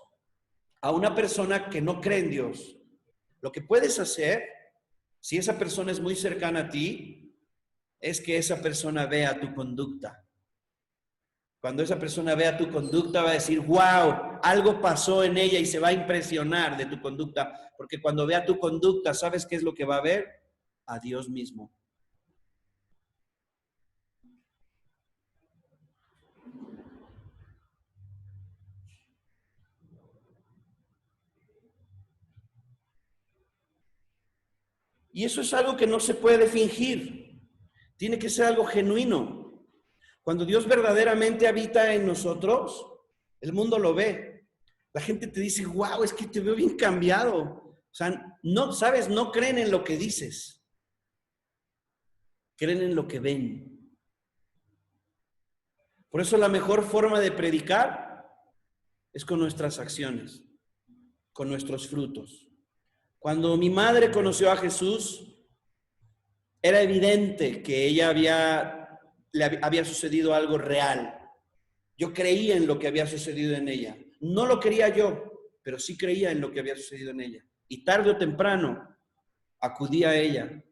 a una persona que no cree en Dios. Lo que puedes hacer, si esa persona es muy cercana a ti, es que esa persona vea tu conducta. Cuando esa persona vea tu conducta va a decir, wow, algo pasó en ella y se va a impresionar de tu conducta. Porque cuando vea tu conducta, ¿sabes qué es lo que va a ver? A Dios mismo. Y eso es algo que no se puede fingir. Tiene que ser algo genuino. Cuando Dios verdaderamente habita en nosotros, el mundo lo ve. La gente te dice, wow, es que te veo bien cambiado. O sea, no, ¿sabes? No creen en lo que dices. Creen en lo que ven. Por eso la mejor forma de predicar es con nuestras acciones, con nuestros frutos. Cuando mi madre conoció a Jesús, era evidente que le había sucedido algo real. Yo creía en lo que había sucedido en ella. No lo quería yo, pero sí creía en lo que había sucedido en ella. Y tarde o temprano acudí a ella,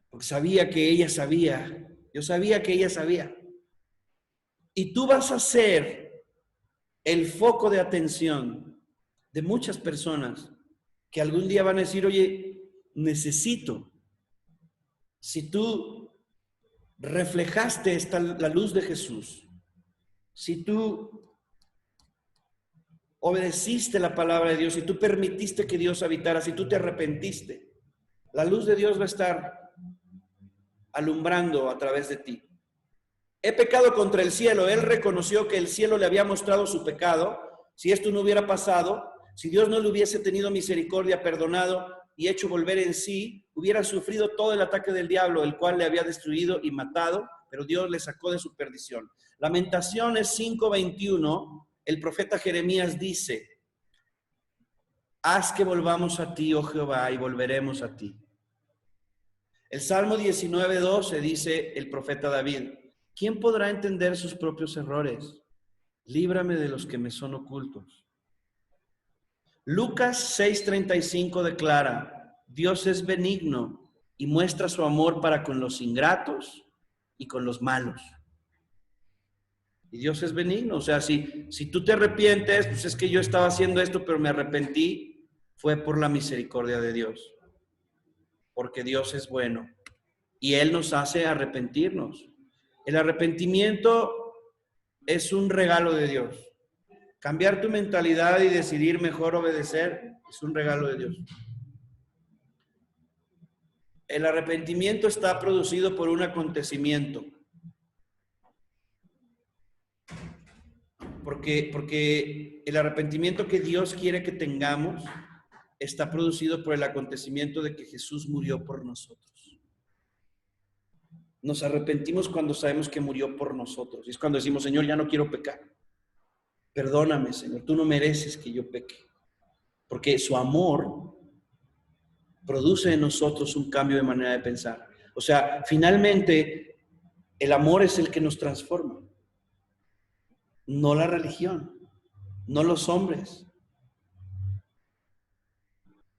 porque sabía que ella sabía. Yo sabía que ella sabía. Y tú vas a ser el foco de atención de muchas personas que algún día van a decir, oye, necesito. Si tú reflejaste la luz de Jesús, si tú obedeciste la palabra de Dios, si tú permitiste que Dios habitara, si tú te arrepentiste, la luz de Dios va a estar alumbrando a través de ti. He pecado contra el cielo. Él reconoció que el cielo le había mostrado su pecado. Si esto no hubiera pasado, si Dios no le hubiese tenido misericordia, perdonado y hecho volver en sí, hubiera sufrido todo el ataque del diablo, el cual le había destruido y matado, pero Dios le sacó de su perdición. Lamentaciones 5:21, el profeta Jeremías dice, haz que volvamos a ti, oh Jehová, y volveremos a ti. El Salmo 19:12 dice el profeta David, ¿quién podrá entender sus propios errores? Líbrame de los que me son ocultos. Lucas 6:35 declara, Dios es benigno y muestra su amor para con los ingratos y con los malos. Y Dios es benigno, o sea, si tú te arrepientes, pues es que yo estaba haciendo esto, pero me arrepentí, fue por la misericordia de Dios. Porque Dios es bueno y Él nos hace arrepentirnos. El arrepentimiento es un regalo de Dios. Cambiar tu mentalidad y decidir mejor obedecer es un regalo de Dios. El arrepentimiento está producido por un acontecimiento. Porque el arrepentimiento que Dios quiere que tengamos está producido por el acontecimiento de que Jesús murió por nosotros. Nos arrepentimos cuando sabemos que murió por nosotros. Y es cuando decimos, Señor, ya no quiero pecar. Perdóname, Señor, tú no mereces que yo peque. Porque su amor produce en nosotros un cambio de manera de pensar. O sea, finalmente, el amor es el que nos transforma. No la religión, no los hombres.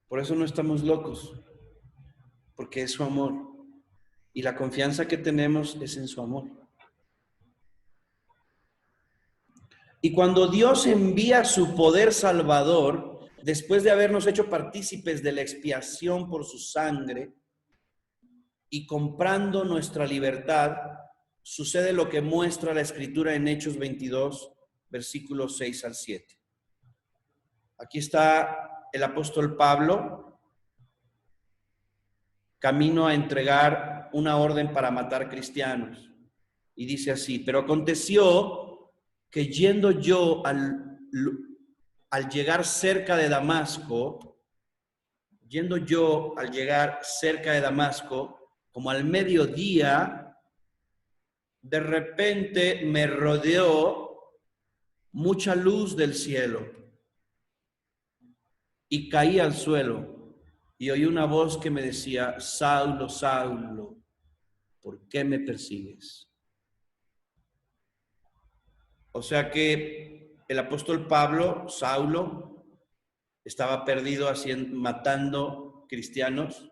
Por eso no estamos locos, porque es su amor. Y la confianza que tenemos es en su amor. Y cuando Dios envía su poder salvador, después de habernos hecho partícipes de la expiación por su sangre y comprando nuestra libertad, sucede lo que muestra la Escritura en Hechos 22, versículos 6 al 7. Aquí está el apóstol Pablo, camino a entregar una orden para matar cristianos. Y dice así: pero aconteció que yendo yo al llegar cerca de Damasco, como al mediodía, de repente me rodeó mucha luz del cielo y caí al suelo y oí una voz que me decía: Saulo, Saulo, ¿por qué me persigues? O sea que el apóstol Pablo, Saulo, estaba perdido matando cristianos.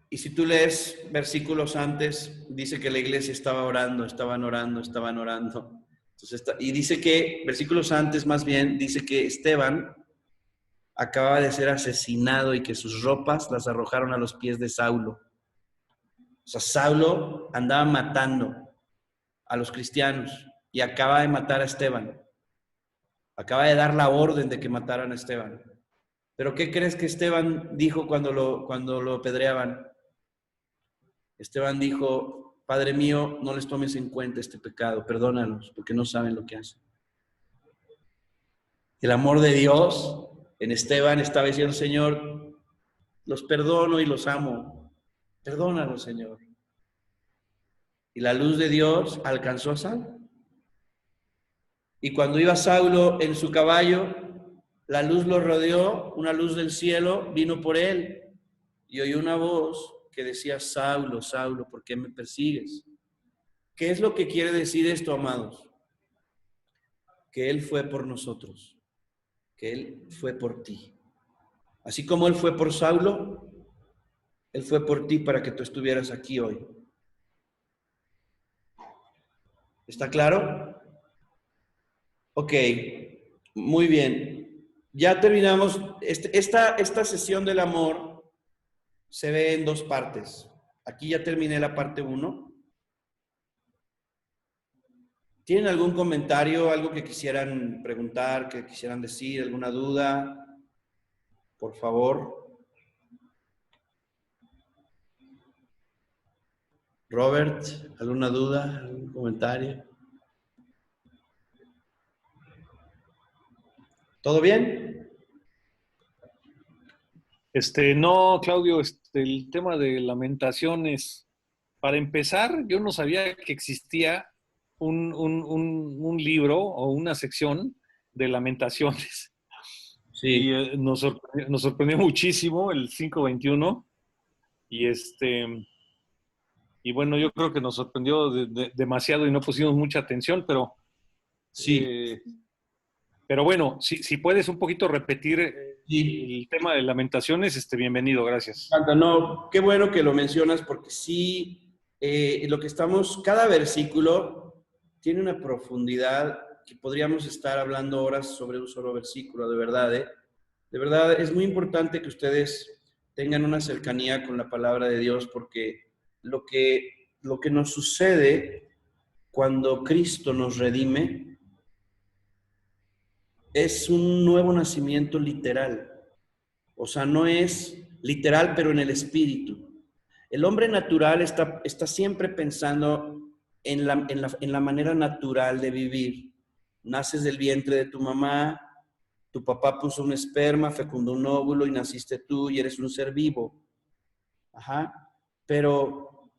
Y si tú lees versículos antes, dice que la iglesia estaba orando, estaban orando. Entonces, y dice que, versículos antes más bien, dice que Esteban acababa de ser asesinado y que sus ropas las arrojaron a los pies de Saulo. O sea, Saulo andaba matando a los cristianos y acaba de matar a Esteban. Acaba de dar la orden de que mataran a Esteban. ¿Pero qué crees que Esteban dijo cuando lo apedreaban? Esteban dijo: Padre mío, no les tomes en cuenta este pecado, perdónalos, porque no saben lo que hacen. El amor de Dios en Esteban estaba diciendo: Señor, los perdono y los amo. Perdónalos, Señor. Y la luz de Dios alcanzó a Saulo. Y cuando iba Saulo en su caballo, la luz lo rodeó, una luz del cielo vino por él. Y oyó una voz que decía: Saulo, Saulo, ¿por qué me persigues? ¿Qué es lo que quiere decir esto, amados? Que Él fue por nosotros, que Él fue por ti. Así como Él fue por Saulo, Él fue por ti para que tú estuvieras aquí hoy. ¿Está claro? Ok, muy bien. Ya terminamos. Esta sesión del amor se ve en dos partes. Aquí ya terminé la parte 1. ¿Tienen algún comentario, algo que quisieran preguntar, que quisieran decir, alguna duda? Por favor. Robert, ¿alguna duda, algún comentario? ¿Todo bien? No, Claudio, el tema de Lamentaciones, para empezar, yo no sabía que existía un libro o una sección de Lamentaciones. Sí. Y nos sorprendió muchísimo el 5:21 y bueno, yo creo que nos sorprendió demasiado y no pusimos mucha atención, pero sí. Pero bueno, si puedes un poquito repetir el tema de Lamentaciones, bienvenido, gracias. No, qué bueno que lo mencionas, porque sí, cada versículo tiene una profundidad que podríamos estar hablando horas sobre un solo versículo, de verdad, ¿eh? De verdad, es muy importante que ustedes tengan una cercanía con la palabra de Dios, porque lo que nos sucede cuando Cristo nos redime es un nuevo nacimiento literal. O sea, no es literal, pero en el espíritu. El hombre natural está siempre pensando en la manera natural de vivir. Naces del vientre de tu mamá, tu papá puso un esperma, fecundó un óvulo y naciste tú y eres un ser vivo. Ajá. Pero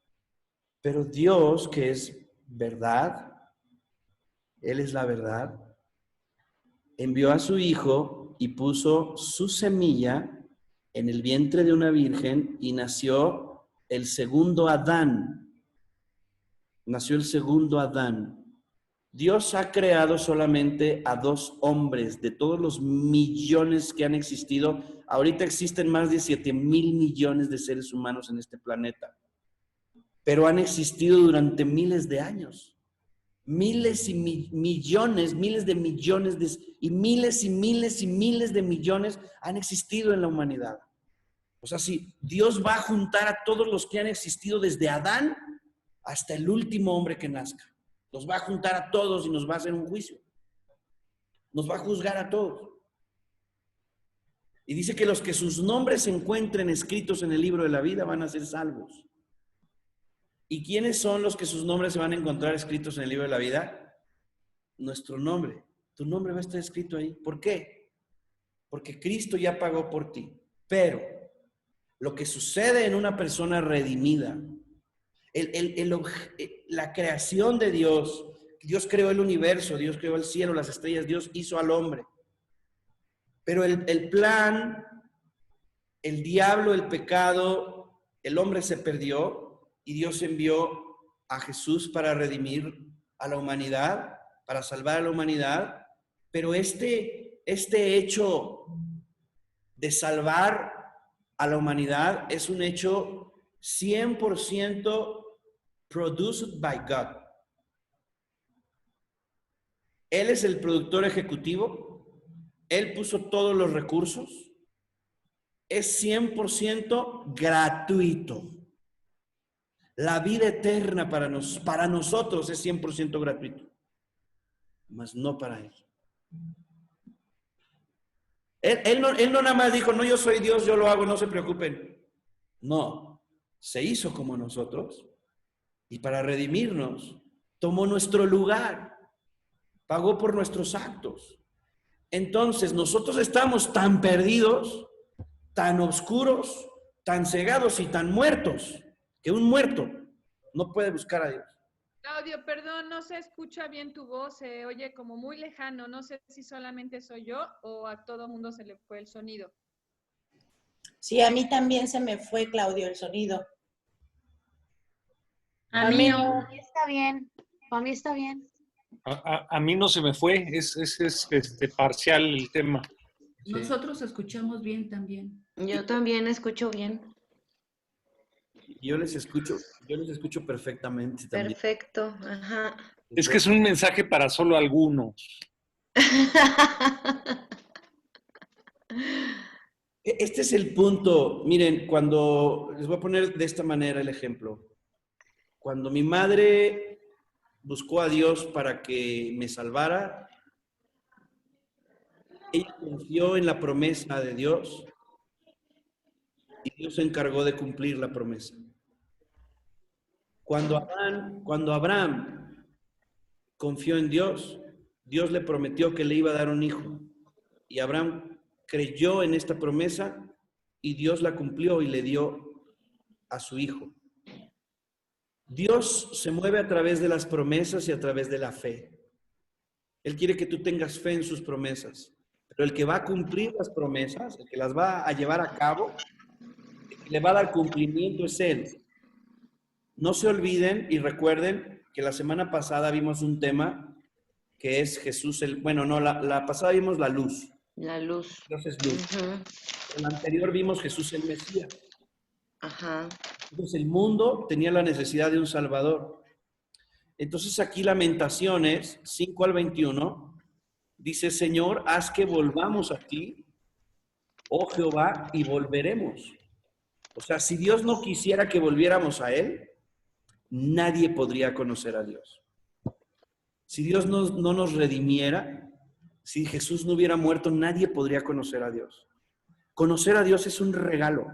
Dios, que es verdad, Él es la verdad, envió a su Hijo y puso su semilla en el vientre de una virgen y nació el segundo Adán. Nació el segundo Adán. Dios ha creado solamente a 2 hombres de todos los millones que han existido. Ahorita existen más de 7,000 millones de seres humanos en este planeta, pero han existido durante miles de años. Miles y millones, miles de millones y miles y miles y miles de millones han existido en la humanidad. O sea, si Dios va a juntar a todos los que han existido desde Adán hasta el último hombre que nazca. Los va a juntar a todos y nos va a hacer un juicio. Nos va a juzgar a todos. Y dice que los que sus nombres se encuentren escritos en el libro de la vida van a ser salvos. ¿Y quiénes son los que sus nombres se van a encontrar escritos en el libro de la vida? Nuestro nombre. Tu nombre va a estar escrito ahí. ¿Por qué? Porque Cristo ya pagó por ti. Pero lo que sucede en una persona redimida, la creación de Dios, Dios creó el universo, Dios creó el cielo, las estrellas, Dios hizo al hombre. Pero el plan, el diablo, el pecado, el hombre se perdió y Dios envió a Jesús para redimir a la humanidad, para salvar a la humanidad. Pero este hecho de salvar a la humanidad es un hecho 100% produced by God. Él es el productor ejecutivo. Él puso todos los recursos. Es 100% gratuito. La vida eterna para nosotros es 100% gratuito. Mas no para Él. Él no nada más dijo, no, yo soy Dios, yo lo hago, no se preocupen. No, se hizo como nosotros y para redimirnos tomó nuestro lugar, pagó por nuestros actos. Entonces nosotros estamos tan perdidos, tan oscuros, tan cegados y tan muertos, que un muerto no puede buscar a Dios. Claudio, perdón, no se escucha bien tu voz, se oye como muy lejano. No sé si solamente soy yo o a todo mundo se le fue el sonido. Sí, a mí también se me fue, Claudio, el sonido. A mí está bien. A mí está bien. A mí no se me fue, es parcial el tema. Nosotros escuchamos bien también. Yo también escucho bien. Yo les escucho perfectamente también. Perfecto, ajá. Es que es un mensaje para solo algunos. Este es el punto. Miren, cuando les voy a poner de esta manera el ejemplo. Cuando mi madre buscó a Dios para que me salvara, ella confió en la promesa de Dios y Dios se encargó de cumplir la promesa. Cuando Abraham confió en Dios, Dios le prometió que le iba a dar un hijo. Y Abraham creyó en esta promesa y Dios la cumplió y le dio a su hijo. Dios se mueve a través de las promesas y a través de la fe. Él quiere que tú tengas fe en sus promesas. Pero el que va a cumplir las promesas, el que las va a llevar a cabo, el que le va a dar cumplimiento es Él. No se olviden y recuerden que la semana pasada vimos un tema que es Jesús, la pasada vimos la luz. La luz. Dios es luz. En la anterior vimos Jesús el Mesías. Ajá. Entonces el mundo tenía la necesidad de un Salvador. Entonces aquí Lamentaciones 5 al 21 dice, Señor, haz que volvamos a ti, oh Jehová, y volveremos. O sea, si Dios no quisiera que volviéramos a Él, nadie podría conocer a Dios. Si Dios no nos redimiera, si Jesús no hubiera muerto, nadie podría conocer a Dios. Conocer a Dios es un regalo.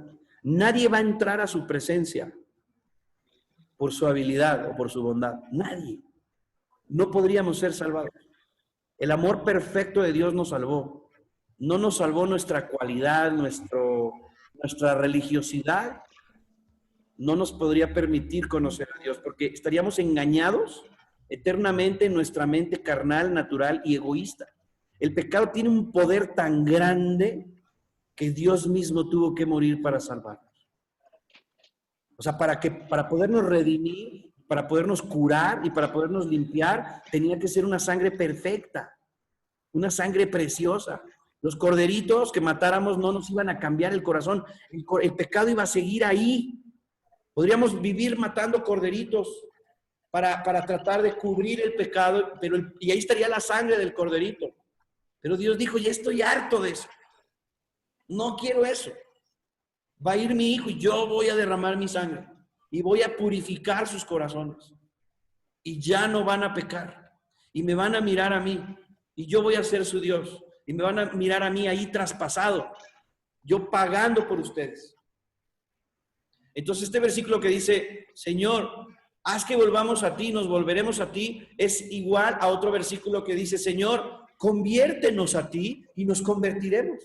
Nadie va a entrar a su presencia por su habilidad o por su bondad. Nadie. No podríamos ser salvados. El amor perfecto de Dios nos salvó. No nos salvó nuestra cualidad, nuestra religiosidad. No nos podría permitir conocer a Dios porque estaríamos engañados eternamente en nuestra mente carnal, natural y egoísta. El pecado tiene un poder tan grande que Dios mismo tuvo que morir para salvarnos. O sea, para podernos redimir, para podernos curar y para podernos limpiar, tenía que ser una sangre perfecta, una sangre preciosa. Los corderitos que matáramos no nos iban a cambiar el corazón. El pecado iba a seguir ahí. Podríamos vivir matando corderitos para tratar de cubrir el pecado, y ahí estaría la sangre del corderito. Pero Dios dijo, ya estoy harto de eso. No quiero eso. Va a ir mi hijo y yo voy a derramar mi sangre y voy a purificar sus corazones. Y ya no van a pecar. Y me van a mirar a mí. Y yo voy a ser su Dios. Y me van a mirar a mí ahí traspasado. Yo pagando por ustedes. Entonces este versículo que dice, Señor, haz que volvamos a ti, nos volveremos a ti, es igual a otro versículo que dice, Señor, conviértenos a ti y nos convertiremos.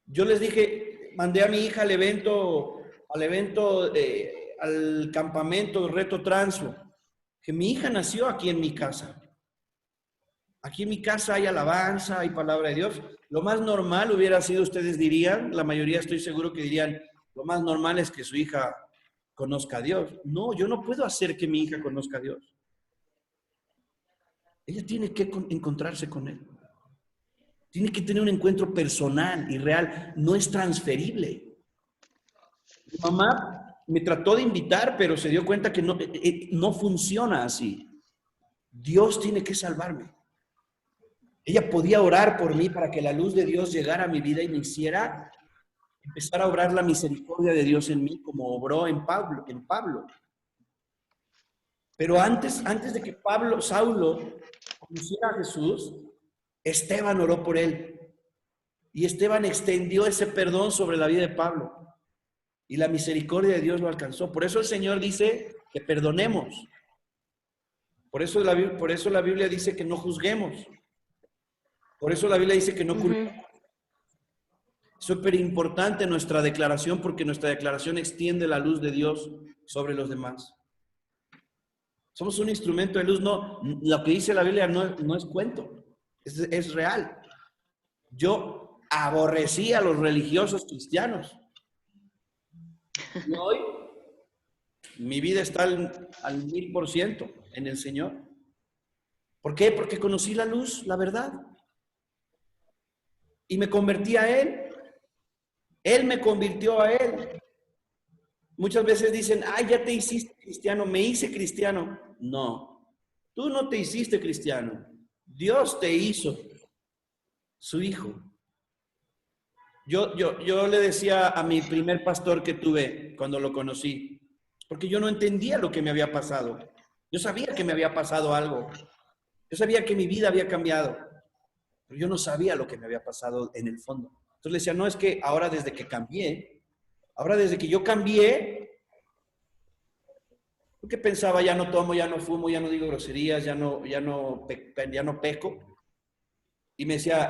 Yo les dije, mandé a mi hija al evento, al campamento Reto Transfo, que mi hija nació aquí en mi casa. Aquí en mi casa hay alabanza, hay palabra de Dios. Lo más normal hubiera sido, ustedes dirían, la mayoría estoy seguro que dirían, lo más normal es que su hija conozca a Dios. No, yo no puedo hacer que mi hija conozca a Dios. Ella tiene que encontrarse con Él. Tiene que tener un encuentro personal y real. No es transferible. Mi mamá me trató de invitar, pero se dio cuenta que no funciona así. Dios tiene que salvarme. Ella podía orar por mí para que la luz de Dios llegara a mi vida y me hiciera empezar a obrar la misericordia de Dios en mí, como obró en Pablo. Pero antes de que Saulo conociera a Jesús, Esteban oró por él. Y Esteban extendió ese perdón sobre la vida de Pablo. Y la misericordia de Dios lo alcanzó. Por eso el Señor dice que perdonemos. Por eso la Biblia dice que no juzguemos. Por eso la Biblia dice que no culpemos. Es súper importante nuestra declaración, porque nuestra declaración extiende la luz de Dios sobre los demás. Somos un instrumento de luz. No, lo que dice la Biblia no es cuento, es real. Yo aborrecí a los religiosos cristianos. Y hoy mi vida está al 1000% en el Señor. ¿Por qué? Porque conocí la luz, la verdad. Y me convertí a Él. Él me convirtió a Él. Muchas veces dicen, ay, ya te hiciste cristiano, me hice cristiano. No, tú no te hiciste cristiano. Dios te hizo su hijo. Yo le decía a mi primer pastor que tuve cuando lo conocí, porque yo no entendía lo que me había pasado. Yo sabía que me había pasado algo. Yo sabía que mi vida había cambiado, pero yo no sabía lo que me había pasado en el fondo. Entonces le decía, no, es que ahora desde que yo cambié, porque pensaba, ya no tomo, ya no fumo, ya no digo groserías, ya no peco. Y me decía,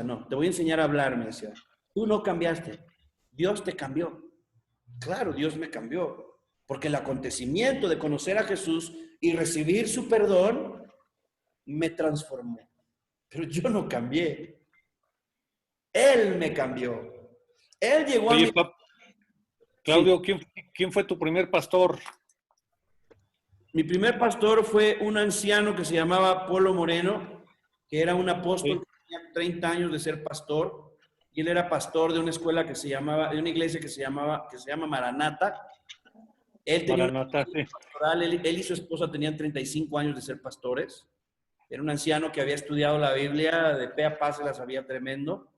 no, te voy a enseñar a hablar, me decía. Tú no cambiaste, Dios te cambió. Claro, Dios me cambió, porque el acontecimiento de conocer a Jesús y recibir su perdón me transformó. Pero yo no cambié. Él me cambió. Él llegó a mí. Claudio, sí. ¿Quién fue tu primer pastor? Mi primer pastor fue un anciano que se llamaba Polo Moreno, que era un apóstol, que tenía 30 años de ser pastor, y él era pastor de una escuela de una iglesia que se llama Maranata. Él tenía Maranata, sí. Pastoral, él y su esposa tenían 35 años de ser pastores. Era un anciano que había estudiado la Biblia, de pe a pa se la sabía tremendo,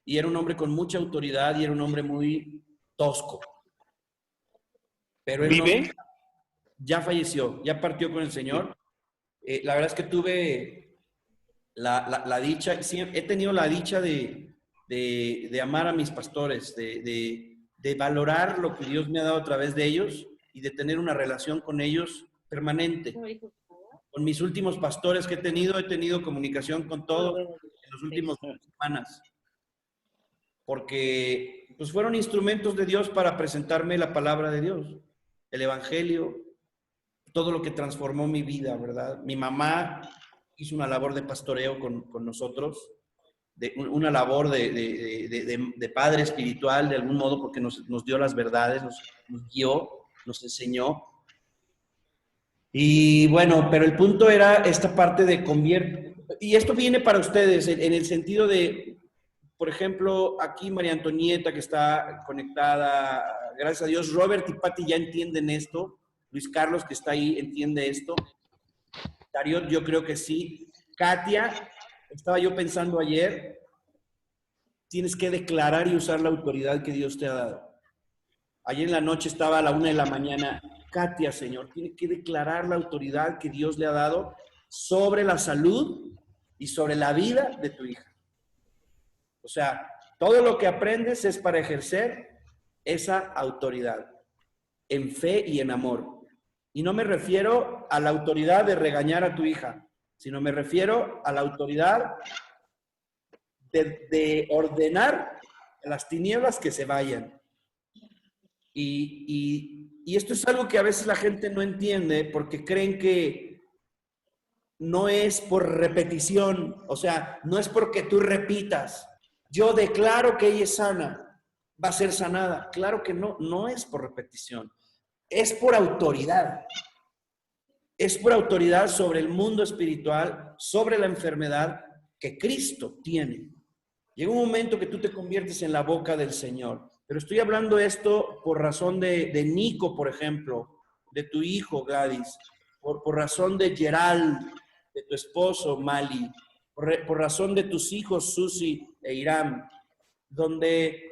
y era un hombre con mucha autoridad y era un hombre muy tosco. Pero él ¿Vive? Ya falleció, ya partió con el Señor. La verdad es que tuve la dicha, sí, he tenido la dicha de amar a mis pastores, de valorar lo que Dios me ha dado a través de ellos y de tener una relación con ellos permanente. Con mis últimos pastores que he tenido comunicación con todos en los últimos semanas. Porque pues fueron instrumentos de Dios para presentarme la palabra de Dios, el evangelio, todo lo que transformó mi vida, ¿verdad? Mi mamá hizo una labor de pastoreo con nosotros, una labor de padre espiritual de algún modo, porque nos dio las verdades, nos guió, nos enseñó. Y bueno, pero el punto era esta parte de convierte. Y esto viene para ustedes en el sentido de, por ejemplo, aquí María Antonieta, que está conectada, Gracias a Dios, Robert y Patti ya entienden esto. Luis Carlos, que está ahí, entiende esto. Dariot, yo creo que sí. Katia, estaba yo pensando ayer, tienes que declarar y usar la autoridad que Dios te ha dado. Ayer en la noche estaba a la 1 de la mañana. Katia, Señor, tiene que declarar la autoridad que Dios le ha dado sobre la salud y sobre la vida de tu hija. O sea, todo lo que aprendes es para ejercer esa autoridad en fe y en amor. Y no me refiero a la autoridad de regañar a tu hija, sino me refiero a la autoridad de ordenar a las tinieblas que se vayan. Y esto es algo que a veces la gente no entiende porque creen que no es por repetición, o sea, no es porque tú repitas, yo declaro que ella es sana, va a ser sanada. Claro que no, no es por repetición, es por autoridad. Es por autoridad sobre el mundo espiritual, sobre la enfermedad que Cristo tiene. Llega un momento que tú te conviertes en la boca del Señor. Pero estoy hablando esto por razón de Nico, por ejemplo, de tu hijo, Gladys, por razón de Gerald, de tu esposo, Mali, por razón de tus hijos, Susi e Iram, donde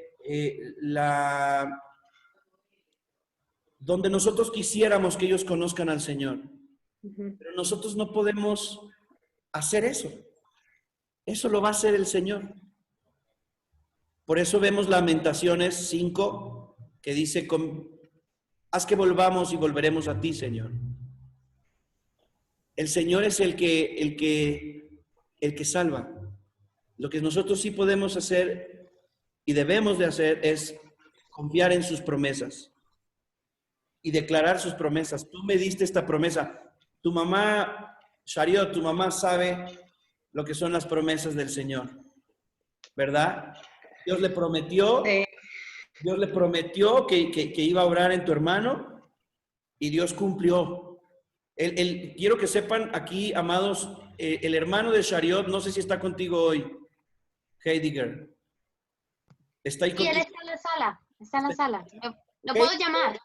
nosotros quisiéramos que ellos conozcan al Señor. Pero nosotros no podemos hacer eso. Eso lo va a hacer el Señor. Por eso vemos Lamentaciones 5, que dice, haz que volvamos y volveremos a ti, Señor. El Señor es el que salva. Lo que nosotros sí podemos hacer y debemos de hacer es confiar en sus promesas y declarar sus promesas. Tú me diste esta promesa. Tu mamá, Shariot, tu mamá sabe lo que son las promesas del Señor, ¿verdad? Dios le prometió que iba a obrar en tu hermano y Dios cumplió. Quiero que sepan aquí, amados, el hermano de Shariot, no sé si está contigo hoy, Heidiger. ¿Está ahí contigo? Sí, él está en la sala, está en la sala. Lo puedo llamar.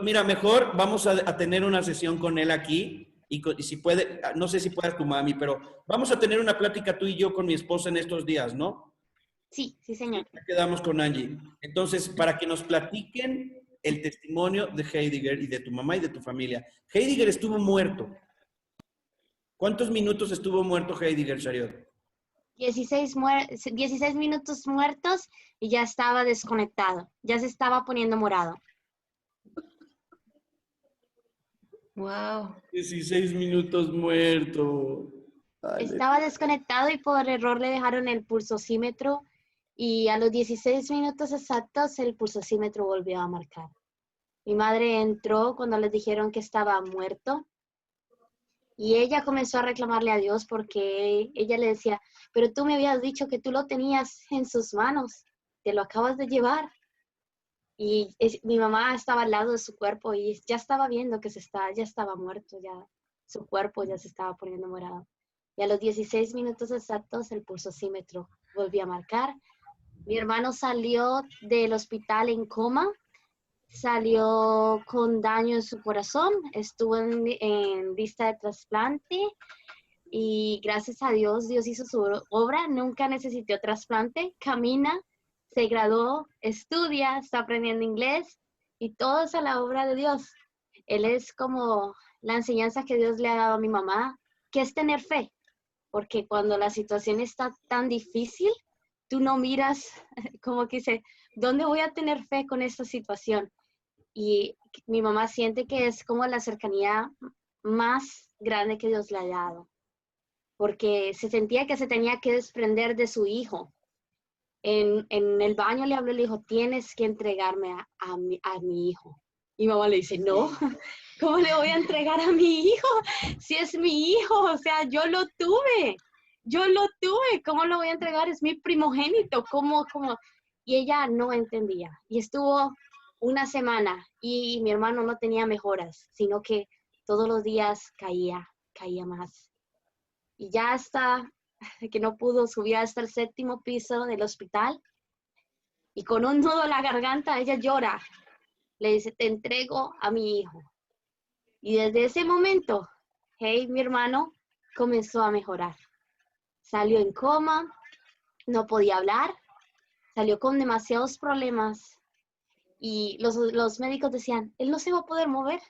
Mira, mejor vamos a tener una sesión con él aquí y si puede, no sé si puedas tu mami, pero vamos a tener una plática tú y yo con mi esposa en estos días, ¿no? Sí, señor. Ya quedamos con Angie. Entonces, para que nos platiquen el testimonio de Heidiger y de tu mamá y de tu familia. Heidiger estuvo muerto. ¿Cuántos minutos estuvo muerto Heidiger, Shariot? 16 minutos muertos y ya estaba desconectado. Ya se estaba poniendo morado. Wow. 16 minutos muerto. Ay, estaba desconectado y por error le dejaron el pulsosímetro y a los 16 minutos exactos el pulsosímetro volvió a marcar. Mi madre entró cuando les dijeron que estaba muerto. Y ella comenzó a reclamarle a Dios porque ella le decía, pero tú me habías dicho que tú lo tenías en sus manos, te lo acabas de llevar. Y mi mamá estaba al lado de su cuerpo y ya estaba viendo que ya estaba muerto, ya su cuerpo ya se estaba poniendo morado. Y a los 16 minutos exactos el pulsosímetro volvió a marcar. Mi hermano salió del hospital en coma. Salió con daño en su corazón, estuvo en lista de trasplante y gracias a Dios, Dios hizo su obra, nunca necesitó trasplante, camina, se graduó, estudia, está aprendiendo inglés y todo es a la obra de Dios. Él es como la enseñanza que Dios le ha dado a mi mamá, que es tener fe, porque cuando la situación está tan difícil, tú no miras como que dice, ¿dónde voy a tener fe con esta situación? Y mi mamá siente que es como la cercanía más grande que Dios le ha dado, porque se sentía que se tenía que desprender de su hijo. En el baño le habló y le dijo, tienes que entregarme a mi hijo. Y mamá le dice, no, ¿cómo le voy a entregar a mi hijo? Si es mi hijo, o sea, yo lo tuve, ¿cómo lo voy a entregar? Es mi primogénito, ¿cómo? Y ella no entendía, y estuvo una semana, y mi hermano no tenía mejoras, sino que todos los días caía más. Y ya hasta que no pudo subir hasta el 7º piso del hospital, y con un nudo en la garganta ella llora. Le dice, te entrego a mi hijo. Y desde ese momento, mi hermano comenzó a mejorar. Salió en coma, no podía hablar, salió con demasiados problemas. Y los médicos decían, él no se va a poder mover,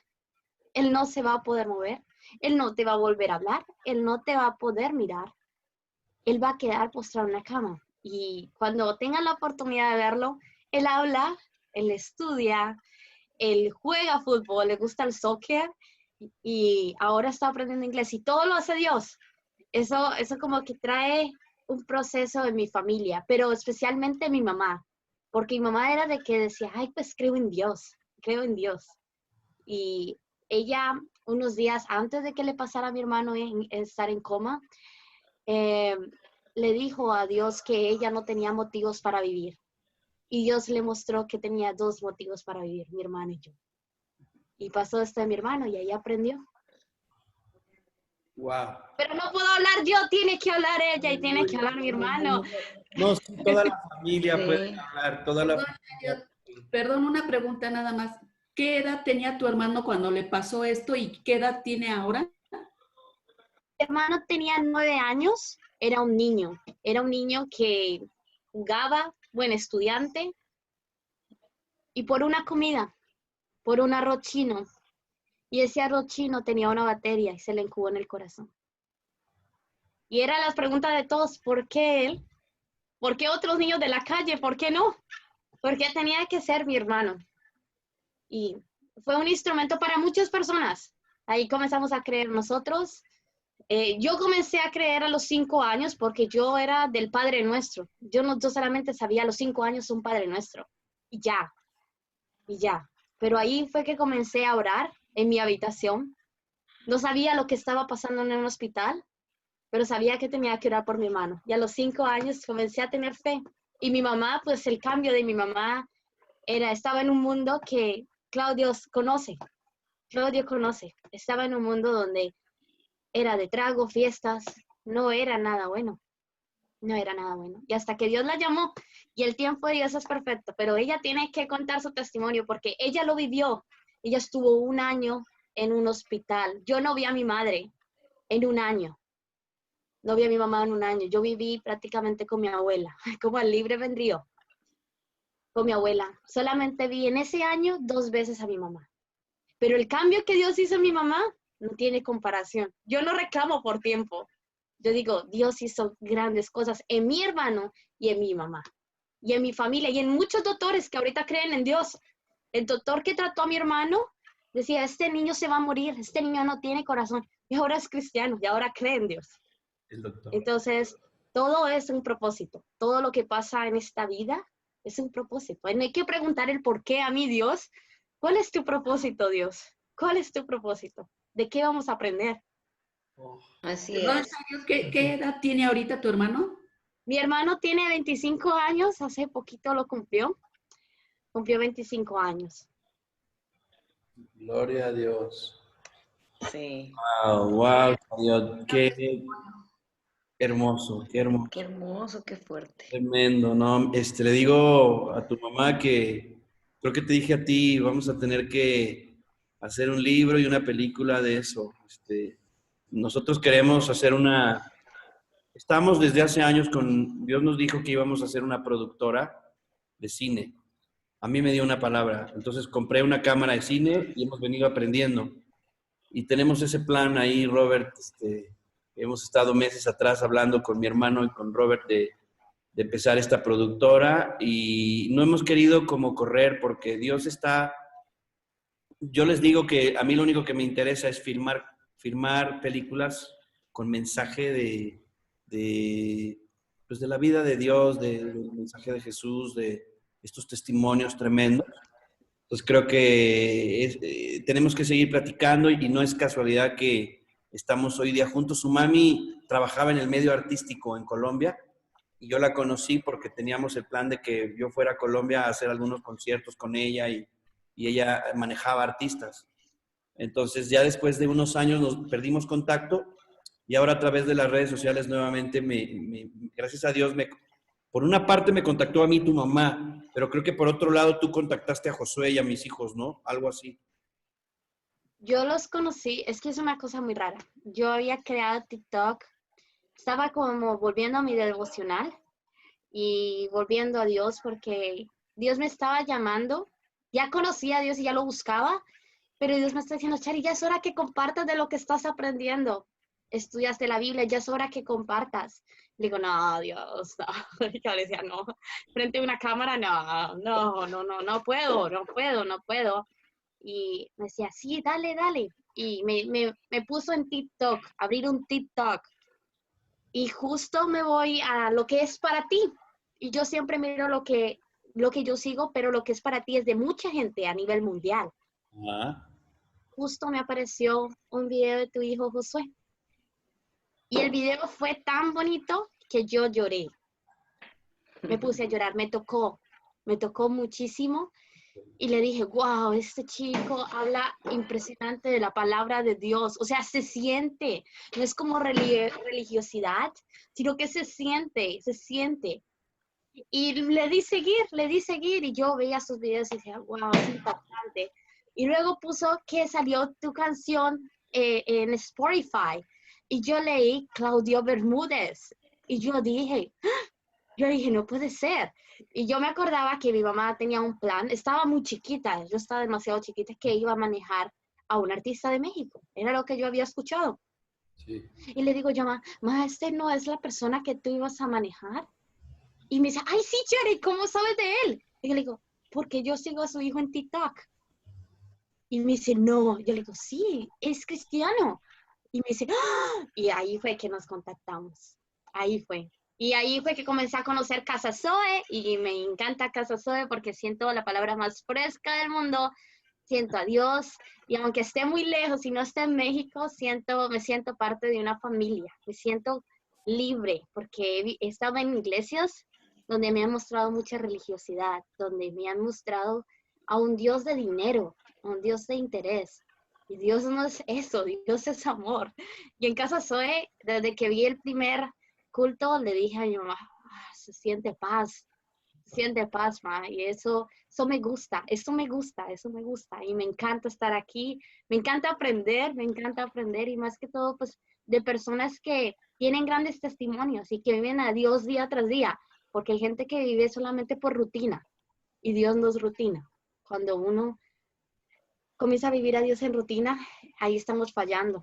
él no se va a poder mover, él no te va a volver a hablar, él no te va a poder mirar, él va a quedar postrado en la cama. Y cuando tengan la oportunidad de verlo, él habla, él estudia, él juega fútbol, le gusta el soccer y ahora está aprendiendo inglés y todo lo hace Dios. Eso como que trae un proceso en mi familia, pero especialmente mi mamá, porque mi mamá era de que decía, ay, pues creo en Dios. Y ella, unos días antes de que le pasara a mi hermano estar en coma, le dijo a Dios que ella no tenía motivos para vivir. Y Dios le mostró que tenía 2 motivos para vivir, mi hermano y yo. Y pasó esto de mi hermano y ahí aprendió. Wow. Pero no puedo hablar yo, tiene que hablar ella y tiene que hablar mi hermano. No, sí, toda la familia puede hablar, toda la familia. Perdón, una pregunta nada más. ¿Qué edad tenía tu hermano cuando le pasó esto y qué edad tiene ahora? Mi hermano tenía 9 años, era un niño que jugaba, buen estudiante, y por una comida, por un arroz chino, y ese arroz chino tenía una bacteria y se le incubó en el corazón. Y era la pregunta de todos, ¿por qué él? ¿Por qué otros niños de la calle? ¿Por qué no? Porque tenía que ser mi hermano. Y fue un instrumento para muchas personas. Ahí comenzamos a creer nosotros. Yo comencé a creer a los 5 años porque yo era del Padre Nuestro. Yo solamente sabía a los 5 años un Padre Nuestro. Y ya. Pero ahí fue que comencé a orar en mi habitación. No sabía lo que estaba pasando en un hospital, pero sabía que tenía que orar por mi hermano. Y a los 5 años comencé a tener fe. Y mi mamá, pues el cambio de mi mamá estaba en un mundo que Claudio conoce. Estaba en un mundo donde era de trago, fiestas, no era nada bueno. Y hasta que Dios la llamó, y el tiempo de Dios es perfecto, pero ella tiene que contar su testimonio porque ella lo vivió. Ella estuvo 1 año en un hospital. Yo no vi a mi madre en 1 año. No vi a mi mamá en 1 año. Yo viví prácticamente con mi abuela, como al libre vendrío. Con mi abuela. Solamente vi en ese año 2 veces a mi mamá. Pero el cambio que Dios hizo en mi mamá no tiene comparación. Yo no reclamo por tiempo. Yo digo, Dios hizo grandes cosas en mi hermano y en mi mamá. Y en mi familia y en muchos doctores que ahorita creen en Dios. El doctor que trató a mi hermano decía, este niño se va a morir, este niño no tiene corazón. Y ahora es cristiano y ahora cree en Dios. El doctor. Entonces, todo es un propósito. Todo lo que pasa en esta vida es un propósito. No hay que preguntar el por qué a mí, Dios. ¿Cuál es tu propósito, Dios? ¿Cuál es tu propósito? ¿De qué vamos a aprender? Así es. ¿Qué edad tiene ahorita tu hermano? Mi hermano tiene 25 años, hace poquito lo cumplió. Cumplió 25 años. Gloria a Dios. Sí. Wow, Dios, qué hermoso, qué hermoso. Qué hermoso, qué fuerte. Tremendo, ¿no? Le digo a tu mamá que creo que te dije a ti, vamos a tener que hacer un libro y una película de eso. Nosotros queremos hacer estamos desde hace años Dios nos dijo que íbamos a hacer una productora de cine. A mí me dio una palabra, entonces compré una cámara de cine y hemos venido aprendiendo. Y tenemos ese plan ahí, Robert. Hemos estado meses atrás hablando con mi hermano y con Robert de empezar esta productora y no hemos querido como correr porque Dios está... Yo les digo que a mí lo único que me interesa es filmar películas con mensaje pues de la vida de Dios, del mensaje de Jesús, de estos testimonios tremendos. Entonces creo que tenemos que seguir platicando y no es casualidad que estamos hoy día juntos. Su mami trabajaba en el medio artístico en Colombia y yo la conocí porque teníamos el plan de que yo fuera a Colombia a hacer algunos conciertos con ella y ella manejaba artistas. Entonces ya después de unos años nos perdimos contacto y ahora a través de las redes sociales nuevamente, gracias a Dios, por una parte me contactó a mí tu mamá, pero creo que por otro lado tú contactaste a Josué y a mis hijos, ¿no? Algo así. Yo los conocí, es que es una cosa muy rara. Yo había creado TikTok, estaba como volviendo a mi devocional y volviendo a Dios porque Dios me estaba llamando. Ya conocía a Dios y ya lo buscaba, pero Dios me está diciendo, Chari, ya es hora que compartas de lo que estás aprendiendo. Estudiaste la Biblia, ya es hora que compartas. Le digo, no, Dios, no. Yo le decía, no, frente a una cámara, no puedo. Y me decía, sí, dale. Y me puso en TikTok, abrir un TikTok. Y justo me voy a lo que es para ti. Y yo siempre miro lo que yo sigo, pero lo que es para ti es de mucha gente a nivel mundial. Ah. Justo me apareció un video de tu hijo Josué. Y el video fue tan bonito que yo lloré. Me puse a llorar, me tocó muchísimo. Y le dije, wow, este chico habla impresionante de la palabra de Dios. O sea, se siente. No es como religiosidad, sino que se siente. Y le di seguir. Y yo veía sus videos y decía, wow, es impactante. Y luego puso que salió tu canción en Spotify. Y yo leí Claudio Bermúdez. Y yo dije, no puede ser. Y yo me acordaba que mi mamá tenía un plan. Estaba muy chiquita, yo estaba demasiado chiquita, que iba a manejar a un artista de México. Era lo que yo había escuchado. Sí. Y le digo yo, mamá, ¿este no es la persona que tú ibas a manejar? Y me dice, ay, sí, Chari, ¿cómo sabes de él? Y yo le digo, porque yo sigo a su hijo en TikTok. Y me dice, no. Yo le digo, sí, es cristiano. Y me dice, ¡ah! Y ahí fue que nos contactamos. Ahí fue. Y ahí fue que comencé a conocer Casa Zoe. Y me encanta Casa Zoe porque siento la palabra más fresca del mundo. Siento a Dios. Y aunque esté muy lejos y no esté en México, me siento parte de una familia. Me siento libre porque he estado en iglesias donde me han mostrado mucha religiosidad, donde me han mostrado a un Dios de dinero, a un Dios de interés. Y Dios no es eso, Dios es amor. Y en Casa Zoe, desde que vi el primer culto, le dije a mi mamá, se siente paz, ma. Y eso me gusta. Y me encanta estar aquí, me encanta aprender, y más que todo, pues, de personas que tienen grandes testimonios y que viven a Dios día tras día, porque hay gente que vive solamente por rutina, y Dios no es rutina. Cuando uno comienza a vivir a Dios en rutina, ahí estamos fallando,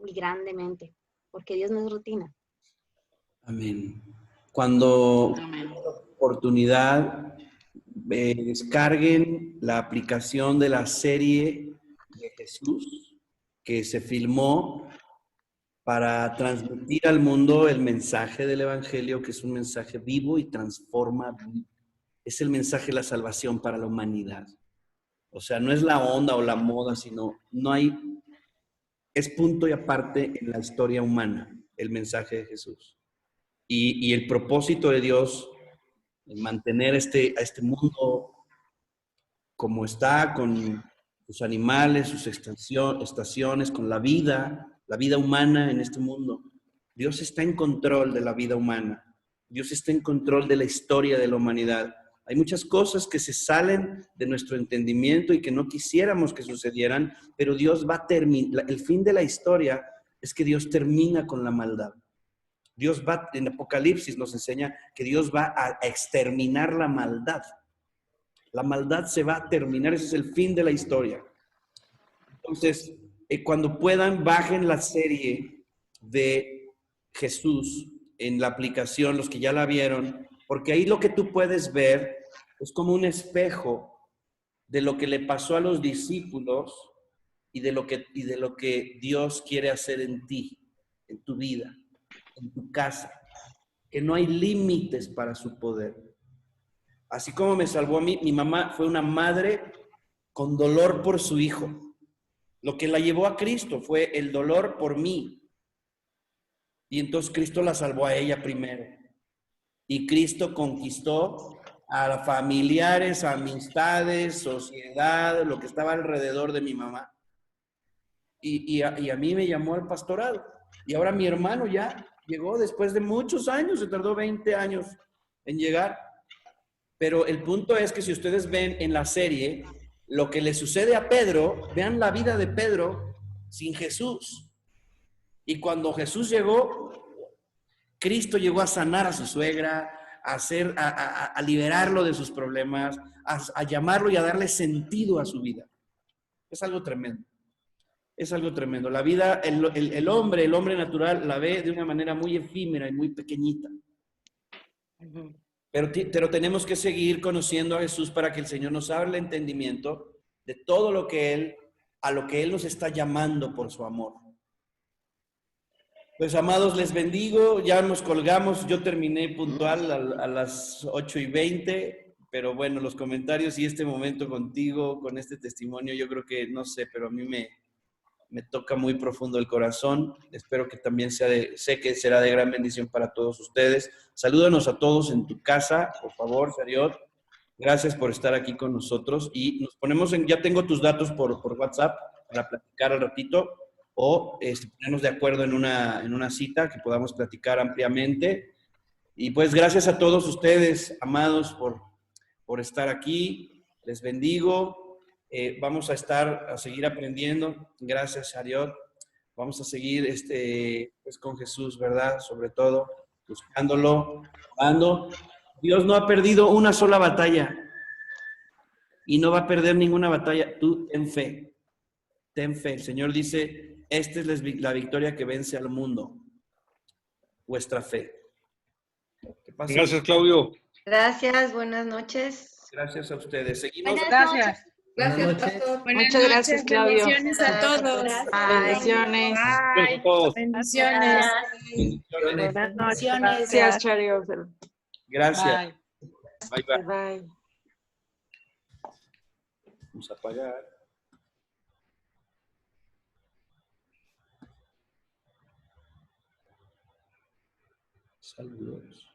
y grandemente, porque Dios no es rutina. Amén. Cuando tengan oportunidad, descarguen la aplicación de la serie de Jesús que se filmó para transmitir al mundo el mensaje del Evangelio, que es un mensaje vivo y transforma. Es el mensaje de la salvación para la humanidad. O sea, no es la onda o la moda, sino es punto y aparte en la historia humana, el mensaje de Jesús. Y el propósito de Dios en mantener a este mundo como está, con sus animales, sus estaciones, con la vida humana en este mundo. Dios está en control de la vida humana. Dios está en control de la historia de la humanidad. Hay muchas cosas que se salen de nuestro entendimiento y que no quisiéramos que sucedieran, pero Dios va a terminar. El fin de la historia es que Dios termina con la maldad. Dios va, en Apocalipsis nos enseña que Dios va a exterminar la maldad. La maldad se va a terminar, ese es el fin de la historia. Entonces, cuando puedan, bajen la serie de Jesús en la aplicación, los que ya la vieron, porque ahí lo que tú puedes ver es como un espejo de lo que le pasó a los discípulos y de lo que Dios quiere hacer en ti, en tu vida, en tu casa, que no hay límites para su poder. Así como me salvó a mí, mi mamá fue una madre con dolor por su hijo. Lo que la llevó a Cristo fue el dolor por mí. Y entonces Cristo la salvó a ella primero. Y Cristo conquistó a familiares, amistades, sociedad, lo que estaba alrededor de mi mamá. Y a mí me llamó al pastorado. Y ahora mi hermano ya llegó después de muchos años, se tardó 20 años en llegar. Pero el punto es que si ustedes ven en la serie lo que le sucede a Pedro, vean la vida de Pedro sin Jesús. Y cuando Jesús llegó, Cristo llegó a sanar a su suegra, a liberarlo de sus problemas, a llamarlo y a darle sentido a su vida. Es algo tremendo. Es algo tremendo. La vida, el hombre natural, la ve de una manera muy efímera y muy pequeñita. Pero tenemos que seguir conociendo a Jesús para que el Señor nos abra el entendimiento de todo lo que a lo que Él nos está llamando por su amor. Pues, amados, les bendigo. Ya nos colgamos. Yo terminé puntual a las 8:20, pero bueno, los comentarios y este momento contigo, con este testimonio, yo creo que, no sé, pero a mí me toca muy profundo el corazón. Espero que también sé que será de gran bendición para todos ustedes. Salúdanos a todos en tu casa, por favor, Sariot. Gracias por estar aquí con nosotros. Y nos ponemos ya tengo tus datos por WhatsApp para platicar al ratito o ponernos de acuerdo en una cita que podamos platicar ampliamente. Y pues gracias a todos ustedes, amados, por estar aquí. Les bendigo. Vamos a seguir aprendiendo. Gracias, Ariot. Vamos a seguir pues con Jesús, ¿verdad? Sobre todo, buscándolo, orando. Dios no ha perdido una sola batalla y no va a perder ninguna batalla. Tú ten fe. Ten fe. El Señor dice, esta es la victoria que vence al mundo. Vuestra fe. Gracias, Claudio. Gracias, buenas noches. Gracias a ustedes. Seguimos. Gracias. Gracias, Pastor. Muchas gracias, Claudio. Bendiciones a todos. Bendiciones. Bye. Bendiciones. Buenas noches. Bendiciones. Chariot. Gracias. Bye. Bye. Bye. Vamos a apagar. Saludos.